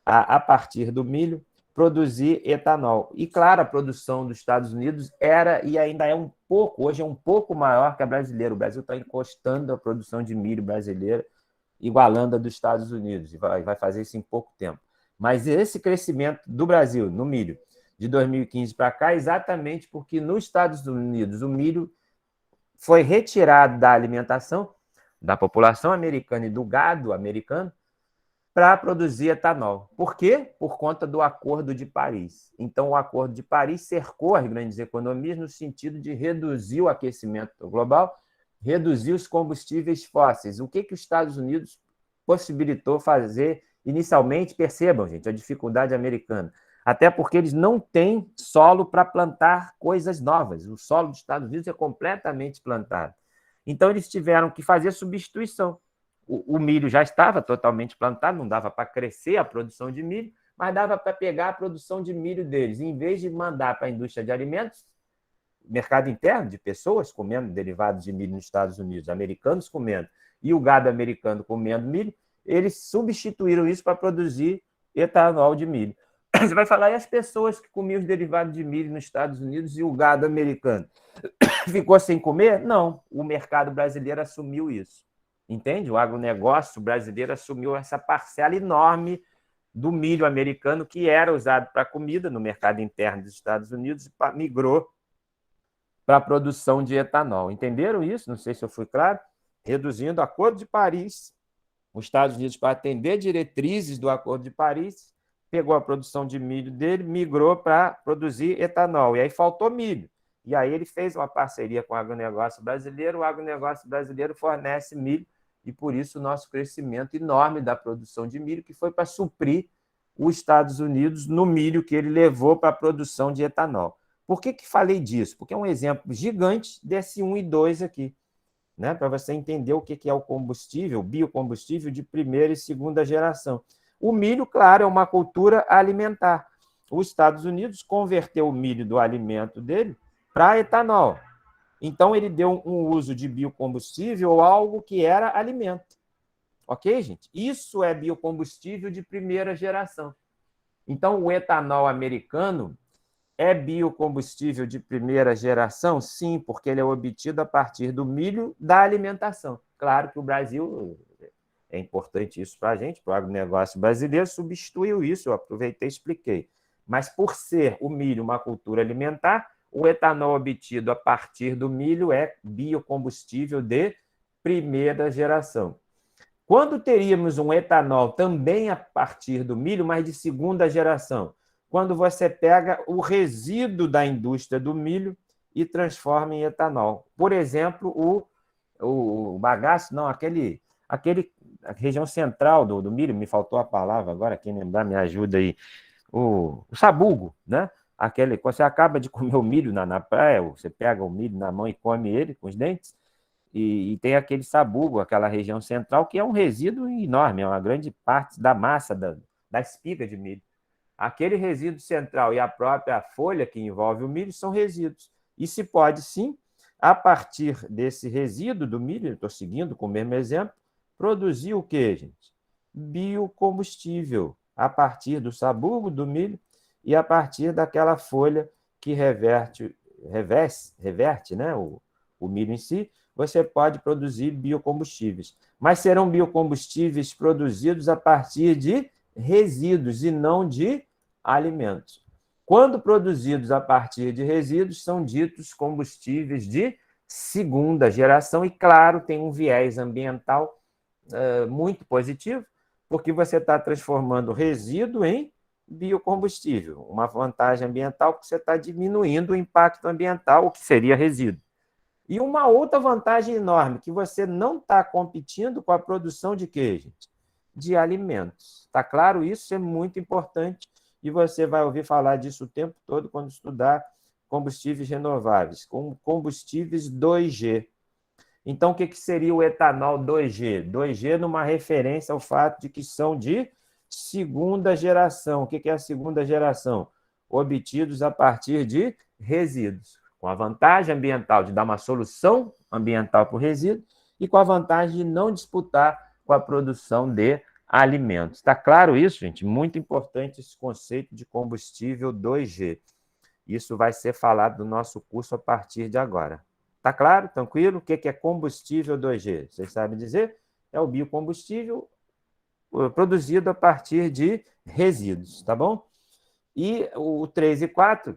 A partir do milho, produzir etanol. E, claro, a produção dos Estados Unidos era e ainda é um pouco, hoje é um pouco maior que a brasileira. O Brasil está encostando a produção de milho brasileira, igualando a dos Estados Unidos, e vai fazer isso em pouco tempo. Mas esse crescimento do Brasil no milho, de 2015 para cá, é exatamente porque nos Estados Unidos o milho foi retirado da alimentação da população americana e do gado americano para produzir etanol. Por quê? Por conta do Acordo de Paris. Então, o Acordo de Paris cercou as grandes economias no sentido de reduzir o aquecimento global, reduzir os combustíveis fósseis. O que os Estados Unidos possibilitou fazer inicialmente? Percebam, gente, a dificuldade americana. Até porque eles não têm solo para plantar coisas novas. O solo dos Estados Unidos é completamente plantado. Então, eles tiveram que fazer substituição. O milho já estava totalmente plantado, não dava para crescer a produção de milho, mas dava para pegar a produção de milho deles. Em vez de mandar para a indústria de alimentos, mercado interno de pessoas comendo derivados de milho nos Estados Unidos, americanos comendo, e o gado americano comendo milho, eles substituíram isso para produzir etanol de milho. Você vai falar, e as pessoas que comiam os derivados de milho nos Estados Unidos e o gado americano? Ficou sem comer? Não, o mercado brasileiro assumiu isso. Entende? O agronegócio brasileiro assumiu essa parcela enorme do milho americano que era usado para comida no mercado interno dos Estados Unidos e migrou para a produção de etanol. Entenderam isso? Não sei se eu fui claro. Reduzindo o Acordo de Paris, os Estados Unidos, para atender diretrizes do Acordo de Paris, pegou a produção de milho dele, migrou para produzir etanol. E aí faltou milho. E aí ele fez uma parceria com o agronegócio brasileiro fornece milho, e por isso o nosso crescimento enorme da produção de milho, que foi para suprir os Estados Unidos no milho que ele levou para a produção de etanol. Por que falei disso? Porque é um exemplo gigante desse 1 e 2 aqui, né? Para você entender o que é o combustível, o biocombustível de primeira e segunda geração. O milho, claro, é uma cultura alimentar. Os Estados Unidos converteu o milho do alimento dele para etanol. Então, ele deu um uso de biocombustível ou algo que era alimento. Ok, gente? Isso é biocombustível de primeira geração. Então, o etanol americano é biocombustível de primeira geração? Sim, porque ele é obtido a partir do milho da alimentação. Claro que o Brasil, é importante isso para a gente, para o agronegócio brasileiro, substituiu isso, eu aproveitei e expliquei. Mas por ser o milho uma cultura alimentar, o etanol obtido a partir do milho é biocombustível de primeira geração. Quando teríamos um etanol também a partir do milho, mas de segunda geração? Quando você pega o resíduo da indústria do milho e transforma em etanol. Por exemplo, o bagaço, não, a região central do milho, me faltou a palavra agora, quem lembrar me ajuda aí, o sabugo, né? Quando você acaba de comer o milho na praia, você pega o milho na mão e come ele com os dentes, e tem aquele sabugo, aquela região central, que é um resíduo enorme, é uma grande parte da massa da espiga de milho. Aquele resíduo central e a própria folha que envolve o milho são resíduos. E se pode, sim, a partir desse resíduo do milho, estou seguindo com o mesmo exemplo, produzir o quê, gente? Biocombustível, a partir do sabugo do milho e a partir daquela folha que reverte, né, o milho em si, você pode produzir biocombustíveis. Mas serão biocombustíveis produzidos a partir de resíduos e não de alimentos. Quando produzidos a partir de resíduos, são ditos combustíveis de segunda geração e, claro, tem um viés ambiental muito positivo, porque você está transformando resíduo em biocombustível. Uma vantagem ambiental, porque você está diminuindo o impacto ambiental, o que seria resíduo. E uma outra vantagem enorme, que você não está competindo com a produção de quê, gente? De alimentos. Está claro? Isso é muito importante e você vai ouvir falar disso o tempo todo quando estudar combustíveis renováveis, com combustíveis 2G. Então, o que seria o etanol 2G? 2G numa referência ao fato de que são de segunda geração. O que é a segunda geração? Obtidos a partir de resíduos, com a vantagem ambiental de dar uma solução ambiental para o resíduo e com a vantagem de não disputar com a produção de alimentos. Está claro isso, gente? Muito importante esse conceito de combustível 2G. Isso vai ser falado no nosso curso a partir de agora. Está claro? Tranquilo? O que é combustível 2G? Vocês sabem dizer? É o biocombustível produzido a partir de resíduos, tá bom? E o 3 e 4,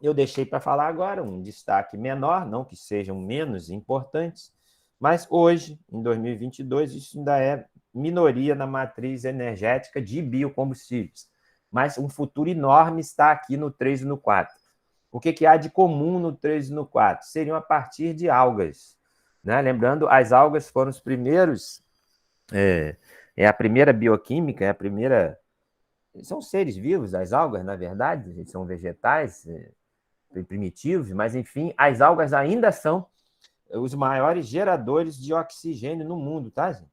eu deixei para falar agora, um destaque menor, não que sejam menos importantes, mas hoje, em 2022, isso ainda é minoria na matriz energética de biocombustíveis. Mas um futuro enorme está aqui no 3 e no 4. O que há de comum no 3 e no 4? Seriam a partir de algas. Né? Lembrando, as algas foram os primeiros... É a primeira bioquímica, é a primeira... São seres vivos, as algas, na verdade, são vegetais primitivos, mas, enfim, as algas ainda são os maiores geradores de oxigênio no mundo, tá, gente?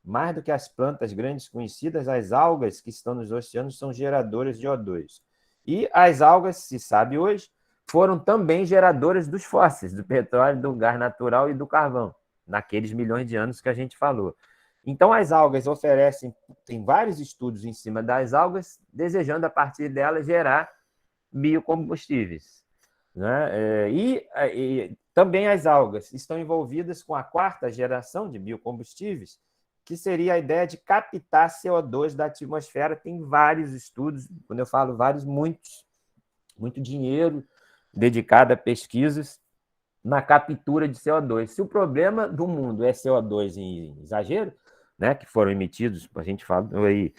Mais do que as plantas grandes conhecidas, as algas que estão nos oceanos são geradoras de O2. E as algas, se sabe hoje, foram também geradoras dos fósseis, do petróleo, do gás natural e do carvão, naqueles milhões de anos que a gente falou. Então, as algas oferecem, tem vários estudos em cima das algas, desejando, a partir delas, gerar biocombustíveis. Né? E também as algas estão envolvidas com a quarta geração de biocombustíveis, que seria a ideia de captar CO2 da atmosfera. Tem vários estudos, quando eu falo vários, muito dinheiro dedicado a pesquisas na captura de CO2. Se o problema do mundo é CO2 em exagero, né, que foram emitidos, a gente falou aí,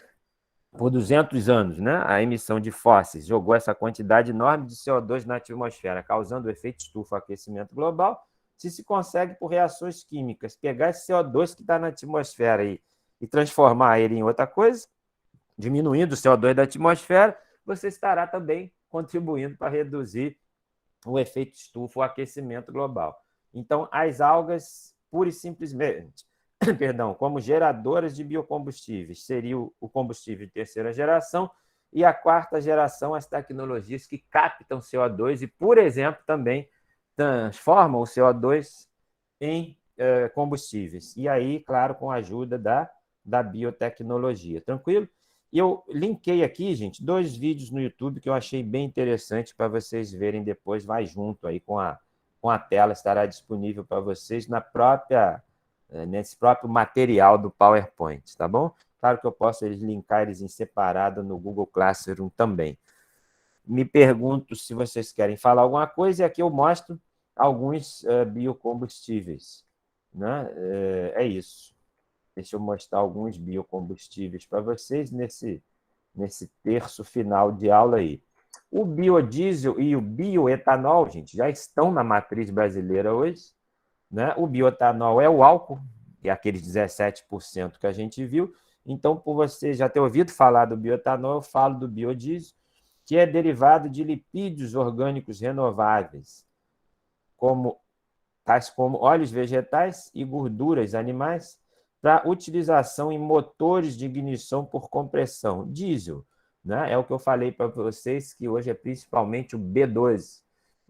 por 200 anos, né, a emissão de fósseis jogou essa quantidade enorme de CO2 na atmosfera, causando o efeito estufa, aquecimento global. Se consegue, por reações químicas, pegar esse CO2 que está na atmosfera e transformar ele em outra coisa, diminuindo o CO2 da atmosfera, você estará também contribuindo para reduzir o efeito estufa, o aquecimento global. Então, as algas, pura e simplesmente, como geradoras de biocombustíveis, seria o combustível de terceira geração, e a quarta geração, as tecnologias que captam CO2 e, por exemplo, também transformam o CO2 em combustíveis. E aí, claro, com a ajuda da biotecnologia. Tranquilo? E eu linkei aqui, gente, 2 vídeos no YouTube que eu achei bem interessante para vocês verem depois, vai junto aí com a tela, estará disponível para vocês nesse próprio material do PowerPoint, tá bom? Claro que eu posso linkar eles em separado no Google Classroom também. Me pergunto se vocês querem falar alguma coisa, e aqui eu mostro alguns biocombustíveis. né? É isso. Deixa eu mostrar alguns biocombustíveis para vocês nesse terço final de aula aí. O biodiesel e o bioetanol, gente, já estão na matriz brasileira hoje, né? O bioetanol é o álcool, que é aqueles 17% que a gente viu. Então, por você já ter ouvido falar do bioetanol, eu falo do biodiesel, que é derivado de lipídios orgânicos renováveis, tais como óleos vegetais e gorduras animais, para utilização em motores de ignição por compressão. Diesel, né? É o que eu falei para vocês, que hoje é principalmente o B12.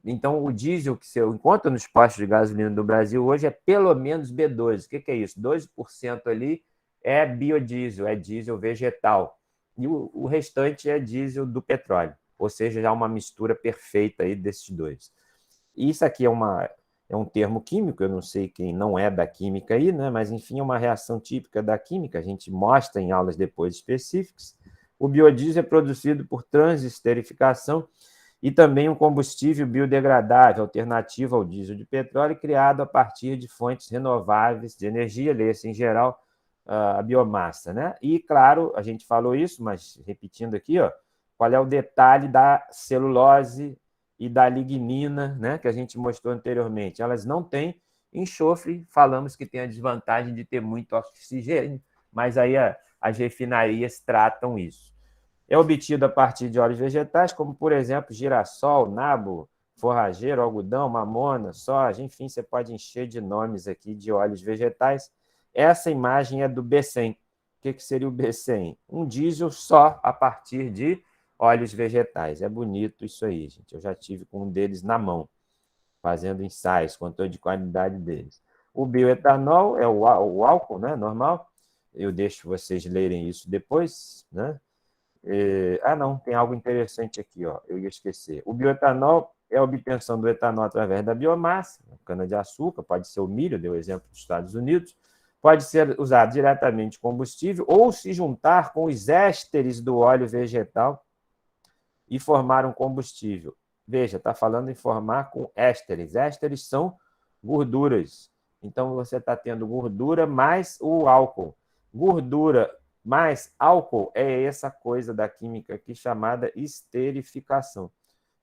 Então, o diesel que você encontra nos postos de gasolina do Brasil hoje é pelo menos B12. O que é isso? 12% ali é biodiesel, é diesel vegetal. E o restante é diesel do petróleo. Ou seja, já uma mistura perfeita aí desses dois. E isso aqui é um termo químico, eu não sei quem não é da química aí, né? Mas, enfim, é uma reação típica da química, a gente mostra em aulas depois específicas. O biodiesel é produzido por transesterificação e também um combustível biodegradável, alternativo ao diesel de petróleo, criado a partir de fontes renováveis de energia, lê-se em geral a biomassa, né? E, claro, a gente falou isso, mas repetindo aqui, ó, qual é o detalhe da celulose e da lignina, né, que a gente mostrou anteriormente. Elas não têm enxofre, falamos que tem a desvantagem de ter muito oxigênio, mas aí as refinarias tratam isso. É obtido a partir de óleos vegetais, como, por exemplo, girassol, nabo, forrageiro, algodão, mamona, soja, enfim, você pode encher de nomes aqui de óleos vegetais. Essa imagem é do B100. O que seria o B100? Um diesel só a partir de óleos vegetais. É bonito isso aí, gente. Eu já tive com um deles na mão, fazendo ensaios, controle de qualidade deles. O bioetanol é o álcool, né, normal. Eu deixo vocês lerem isso depois, né? Não, tem algo interessante aqui, ó. Eu ia esquecer. O bioetanol é a obtenção do etanol através da biomassa, cana-de-açúcar, pode ser o milho, deu o exemplo dos Estados Unidos, pode ser usado diretamente combustível ou se juntar com os ésteres do óleo vegetal e formar um combustível. Veja, está falando em formar com ésteres. Ésteres são gorduras. Então, você está tendo gordura mais o álcool. Gordura mais álcool é essa coisa da química aqui chamada esterificação.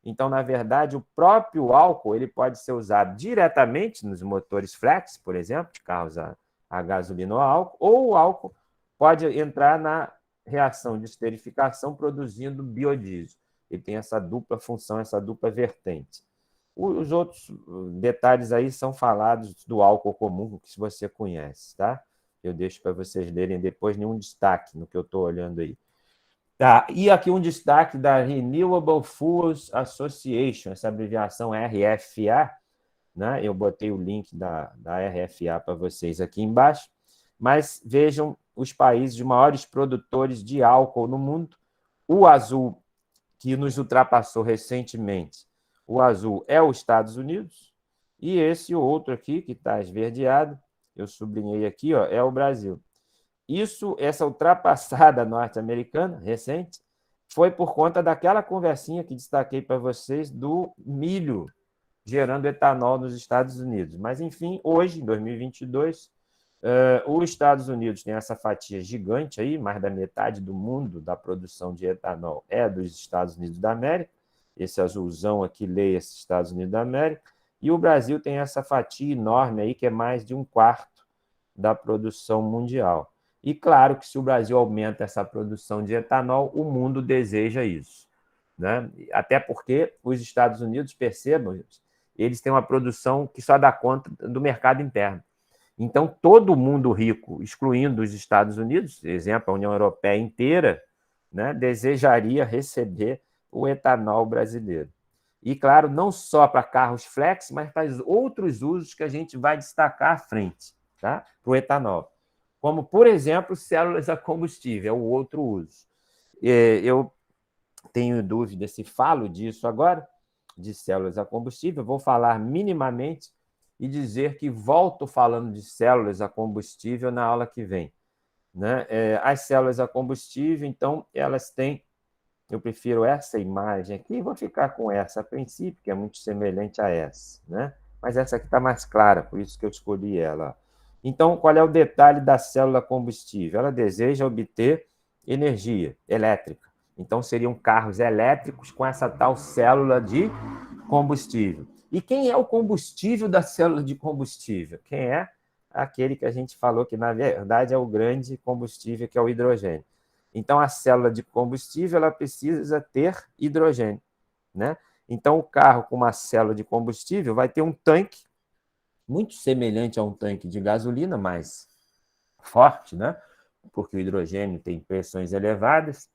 Então, na verdade, o próprio álcool ele pode ser usado diretamente nos motores flex, por exemplo, de carros a gasolina ou álcool, ou o álcool pode entrar na reação de esterificação produzindo biodiesel. Ele tem essa dupla função, essa dupla vertente. Os outros detalhes aí são falados do álcool comum, que você conhece, tá? Eu deixo para vocês lerem depois nenhum destaque no que eu estou olhando aí. Tá, e aqui um destaque da Renewable Fuels Association, essa abreviação RFA, né? Eu botei o link da RFA para vocês aqui embaixo, mas vejam os países maiores produtores de álcool no mundo. O azul, que nos ultrapassou recentemente, o azul é os Estados Unidos, e esse outro aqui, que está esverdeado, eu sublinhei aqui, ó, é o Brasil. Essa ultrapassada norte-americana, recente, foi por conta daquela conversinha que destaquei para vocês do milho gerando etanol nos Estados Unidos. Mas, enfim, hoje, em 2022, os Estados Unidos tem essa fatia gigante aí, mais da metade do mundo da produção de etanol é dos Estados Unidos da América. Esse azulzão aqui lê esses Estados Unidos da América. E o Brasil tem essa fatia enorme aí, que é mais de 1/4 da produção mundial. E claro que se o Brasil aumenta essa produção de etanol, o mundo deseja isso, né? Até porque os Estados Unidos, percebam, eles têm uma produção que só dá conta do mercado interno. Então, todo mundo rico, excluindo os Estados Unidos, exemplo, a União Europeia inteira, né, desejaria receber o etanol brasileiro. E, claro, não só para carros flex, mas para outros usos que a gente vai destacar à frente, tá? Para o etanol. Como, por exemplo, células a combustível, é o outro uso. Eu tenho dúvida se falo disso agora, de células a combustível, vou falar minimamente e dizer que volto falando de células a combustível na aula que vem, né? As células a combustível, então, elas têm, eu prefiro essa imagem aqui, vou ficar com essa a princípio, que é muito semelhante a essa, né? Mas essa aqui está mais clara, por isso que eu escolhi ela. Então, qual é o detalhe da célula combustível? Ela deseja obter energia elétrica. Então, seriam carros elétricos com essa tal célula de combustível. E quem é o combustível da célula de combustível? Quem é? Aquele que a gente falou que, na verdade, é o grande combustível, que é o hidrogênio. Então, a célula de combustível ela precisa ter hidrogênio, né? Então, o carro com uma célula de combustível vai ter um tanque muito semelhante a um tanque de gasolina, mas forte, né? Porque o hidrogênio tem pressões elevadas.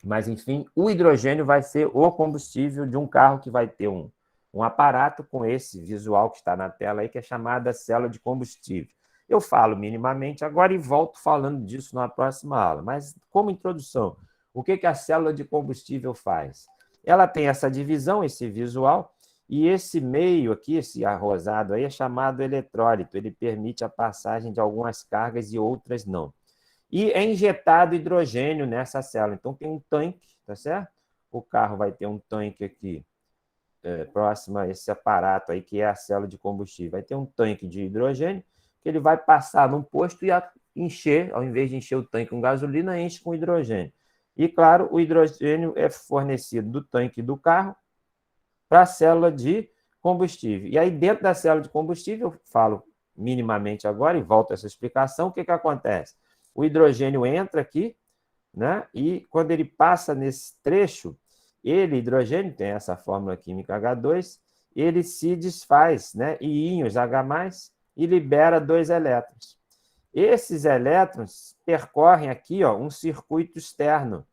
Mas, enfim, o hidrogênio vai ser o combustível de um carro que vai ter um aparato com esse visual que está na tela aí, que é chamada célula de combustível. Eu falo minimamente agora e volto falando disso na próxima aula. Mas, como introdução, o que a célula de combustível faz? Ela tem essa divisão, esse visual, e esse meio aqui, esse arrosado aí, é chamado eletrólito. Ele permite a passagem de algumas cargas e outras não. E é injetado hidrogênio nessa célula. Então, tem um tanque, tá certo? O carro vai ter um tanque aqui, próximo a esse aparato aí, que é a célula de combustível. Vai ter um tanque de hidrogênio, que ele vai passar num posto e encher, ao invés de encher o tanque com gasolina, enche com hidrogênio. E, claro, o hidrogênio é fornecido do tanque do carro para a célula de combustível. E aí, dentro da célula de combustível, eu falo minimamente agora e volto a essa explicação, o que acontece? O hidrogênio entra aqui, né? E quando ele passa nesse trecho, hidrogênio, tem essa fórmula química H2, ele se desfaz, né? Em íons H+, e libera 2 elétrons. Esses elétrons percorrem aqui, ó, um circuito externo.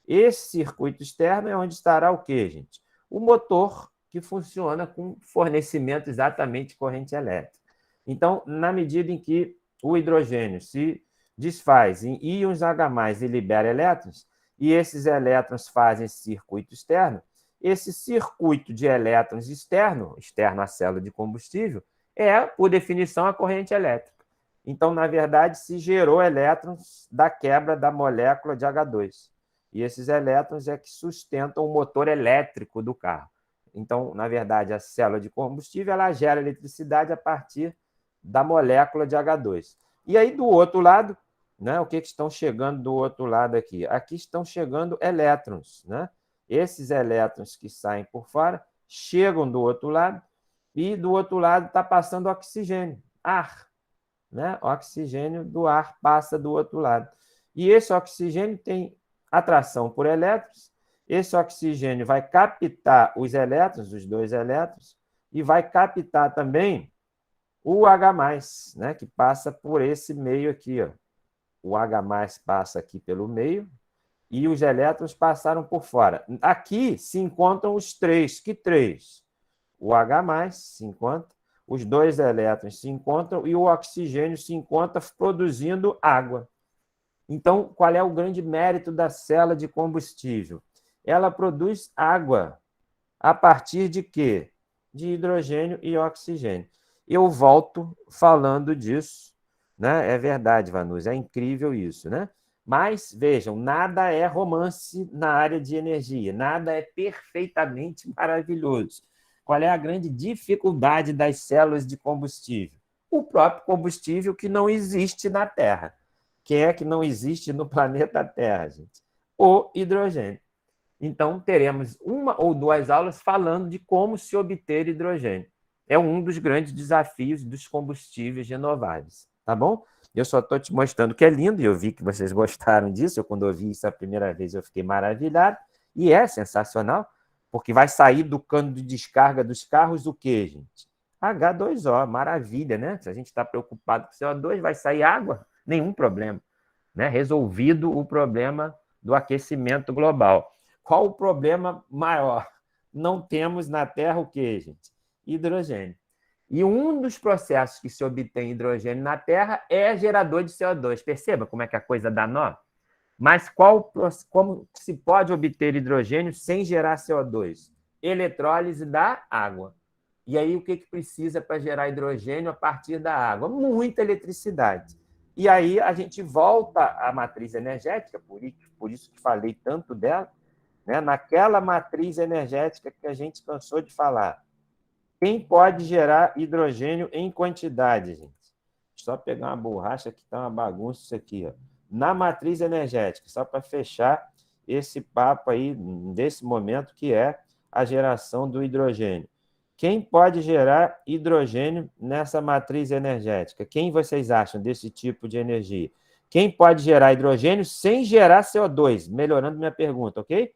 Esse circuito externo é onde estará o quê, gente? O motor, que funciona com fornecimento exatamente de corrente elétrica. Então, na medida em que o hidrogênio se desfaz em íons H+, e libera elétrons, e esses elétrons fazem esse circuito externo, esse circuito de elétrons externo à célula de combustível, é, por definição, a corrente elétrica. Então, na verdade, se gerou elétrons da quebra da molécula de H2. E esses elétrons é que sustentam o motor elétrico do carro. Então, na verdade, a célula de combustível ela gera eletricidade a partir da molécula de H2. E aí, do outro lado, né, o que estão chegando do outro lado aqui? Aqui estão chegando elétrons, né? Esses elétrons que saem por fora chegam do outro lado e do outro lado está passando oxigênio, ar, né? O oxigênio do ar passa do outro lado. E esse oxigênio tem atração por elétrons, esse oxigênio vai captar os elétrons, os 2 elétrons, e vai captar também o H+, né, que passa por esse meio aqui, ó. O H+ passa aqui pelo meio e os elétrons passaram por fora. Aqui se encontram os 3. Que 3? O H+ se encontra, os 2 elétrons se encontram e o oxigênio se encontra produzindo água. Então, qual é o grande mérito da célula de combustível? Ela produz água. A partir de quê? De hidrogênio e oxigênio. Eu volto falando disso, né? É verdade, Vanusa, é incrível isso, né? Mas, vejam, nada é romance na área de energia, nada é perfeitamente maravilhoso. Qual é a grande dificuldade das células de combustível? O próprio combustível que não existe na Terra. Quem é que não existe no planeta Terra, gente? O hidrogênio. Então, teremos 1 ou 2 aulas falando de como se obter hidrogênio. É um dos grandes desafios dos combustíveis renováveis, tá bom? Eu só estou te mostrando que é lindo, e eu vi que vocês gostaram disso. Eu, quando eu vi isso a primeira vez, eu fiquei maravilhado. E é sensacional, porque vai sair do cano de descarga dos carros o quê, gente? H2O, maravilha, né? Se a gente está preocupado com CO2, vai sair água, nenhum problema, né? Resolvido o problema do aquecimento global. Qual o problema maior? Não temos na Terra o quê, gente? Hidrogênio. E um dos processos que se obtém hidrogênio na Terra é gerador de CO2. Perceba como é que a coisa dá nó? Mas como se pode obter hidrogênio sem gerar CO2? Eletrólise da água. E aí, o que precisa para gerar hidrogênio a partir da água? Muita eletricidade. E aí, a gente volta à matriz energética, por isso que falei tanto dela, né? Naquela matriz energética que a gente cansou de falar. Quem pode gerar hidrogênio em quantidade, gente? só pegar uma borracha que está uma bagunça isso aqui, ó. Na matriz energética, só para fechar esse papo aí, desse momento, que é a geração do hidrogênio. Quem pode gerar hidrogênio nessa matriz energética? Quem vocês acham desse tipo de energia? Quem pode gerar hidrogênio sem gerar CO2? Melhorando minha pergunta, ok?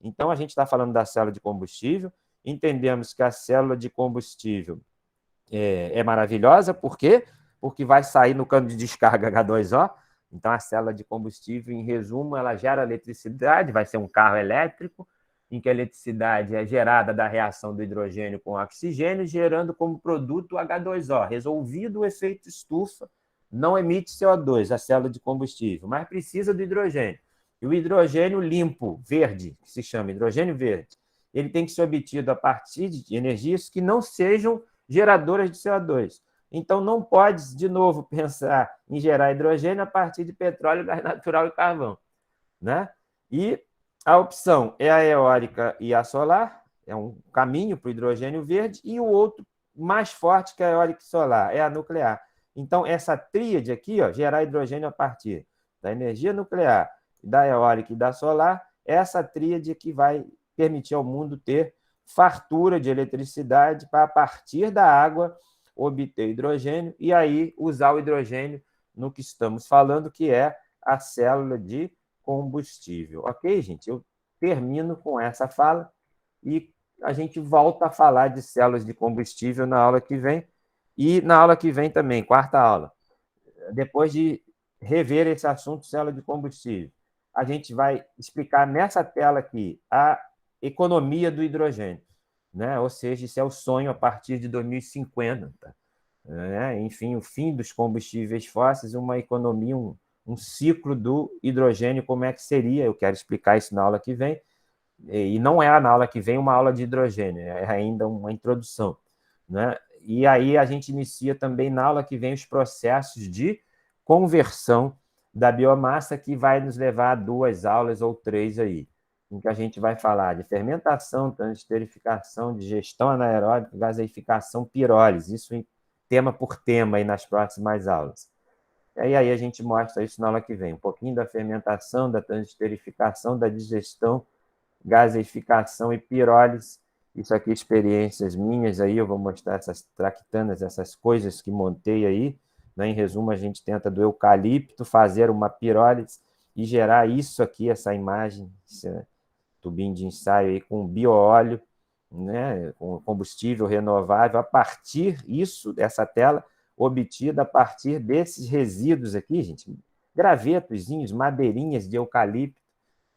Então, a gente está falando da célula de combustível, entendemos que a célula de combustível é maravilhosa, por quê? Porque vai sair no cano de descarga H2O, então a célula de combustível, em resumo, ela gera eletricidade, vai ser um carro elétrico, em que a eletricidade é gerada da reação do hidrogênio com o oxigênio, gerando como produto H2O. Resolvido o efeito estufa, não emite CO2, a célula de combustível, mas precisa do hidrogênio. E o hidrogênio limpo, verde, que se chama hidrogênio verde, ele tem que ser obtido a partir de energias que não sejam geradoras de CO2. Então, não pode, de novo, pensar em gerar hidrogênio a partir de petróleo, gás natural e carvão, né? E a opção é a eólica e a solar, é um caminho para o hidrogênio verde, e o outro mais forte que a eólica e solar é a nuclear. Então, essa tríade aqui, ó, gerar hidrogênio a partir da energia nuclear, da eólica e da solar, essa tríade que vai permitir ao mundo ter fartura de eletricidade para, a partir da água, obter hidrogênio e aí usar o hidrogênio no que estamos falando, que é a célula de combustível. Ok, gente? Eu termino com essa fala e a gente volta a falar de células de combustível na aula que vem e na aula que vem também, quarta aula. Depois de rever esse assunto, célula de combustível, a gente vai explicar nessa tela aqui a economia do hidrogênio, né? Ou seja, isso é o sonho a partir de 2050, né? Enfim, o fim dos combustíveis fósseis, uma economia, um ciclo do hidrogênio, como é que seria? Eu quero explicar isso na aula que vem, e não é na aula que vem uma aula de hidrogênio, é ainda uma introdução, né? E aí a gente inicia também na aula que vem os processos de conversão da biomassa, que vai nos levar a 2 aulas ou 3 aí, em que a gente vai falar de fermentação, transesterificação, digestão anaeróbica, gaseificação, pirólise, isso em tema por tema aí nas próximas aulas. E aí a gente mostra isso na aula que vem, um pouquinho da fermentação, da transesterificação, da digestão, gaseificação e pirólise. Isso aqui, experiências minhas aí, eu vou mostrar essas traquitanas, essas coisas que montei aí, né? Em resumo, a gente tenta do eucalipto fazer uma pirólise e gerar isso aqui, essa imagem, esse tubinho de ensaio aí com bioóleo, né? Com combustível renovável, a partir isso, dessa tela, obtida a partir desses resíduos aqui, gente, gravetozinhos, madeirinhas de eucalipto,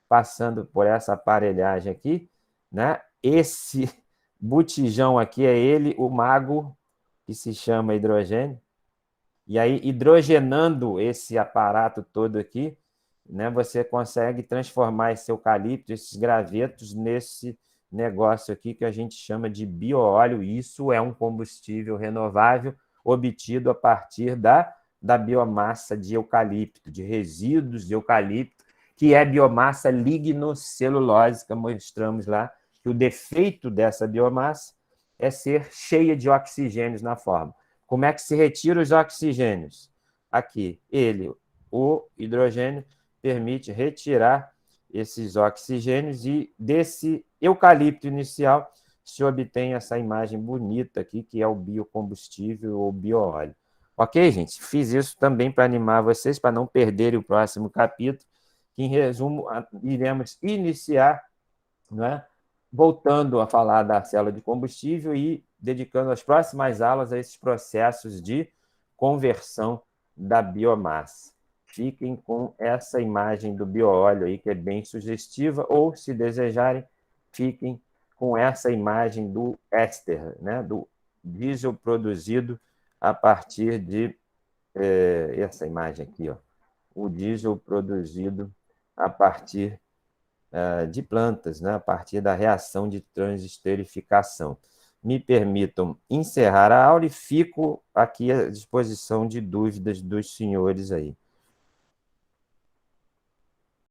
passando por essa aparelhagem aqui, né? Esse botijão aqui é ele, o mago, que se chama hidrogênio. E aí, hidrogenando esse aparato todo aqui, né, você consegue transformar esse eucalipto, esses gravetos, nesse negócio aqui que a gente chama de bioóleo. Isso é um combustível renovável obtido a partir da biomassa de eucalipto, de resíduos de eucalipto, que é biomassa lignocelulósica. Mostramos lá que o defeito dessa biomassa é ser cheia de oxigênios na forma. Como é que se retira os oxigênios? Aqui, o hidrogênio, permite retirar esses oxigênios e desse eucalipto inicial se obtém essa imagem bonita aqui, que é o biocombustível ou bioóleo. Ok, gente? Fiz isso também para animar vocês, para não perderem o próximo capítulo, que, em resumo, iremos iniciar, né, voltando a falar da célula de combustível e dedicando as próximas aulas a esses processos de conversão da biomassa. Fiquem com essa imagem do bioóleo aí, que é bem sugestiva, ou, se desejarem, fiquem com essa imagem do éster, né, do diesel produzido a partir de essa imagem aqui, ó, o diesel produzido a partir de plantas, né, a partir da reação de transesterificação. Me permitam encerrar a aula e fico aqui à disposição de dúvidas dos senhores aí.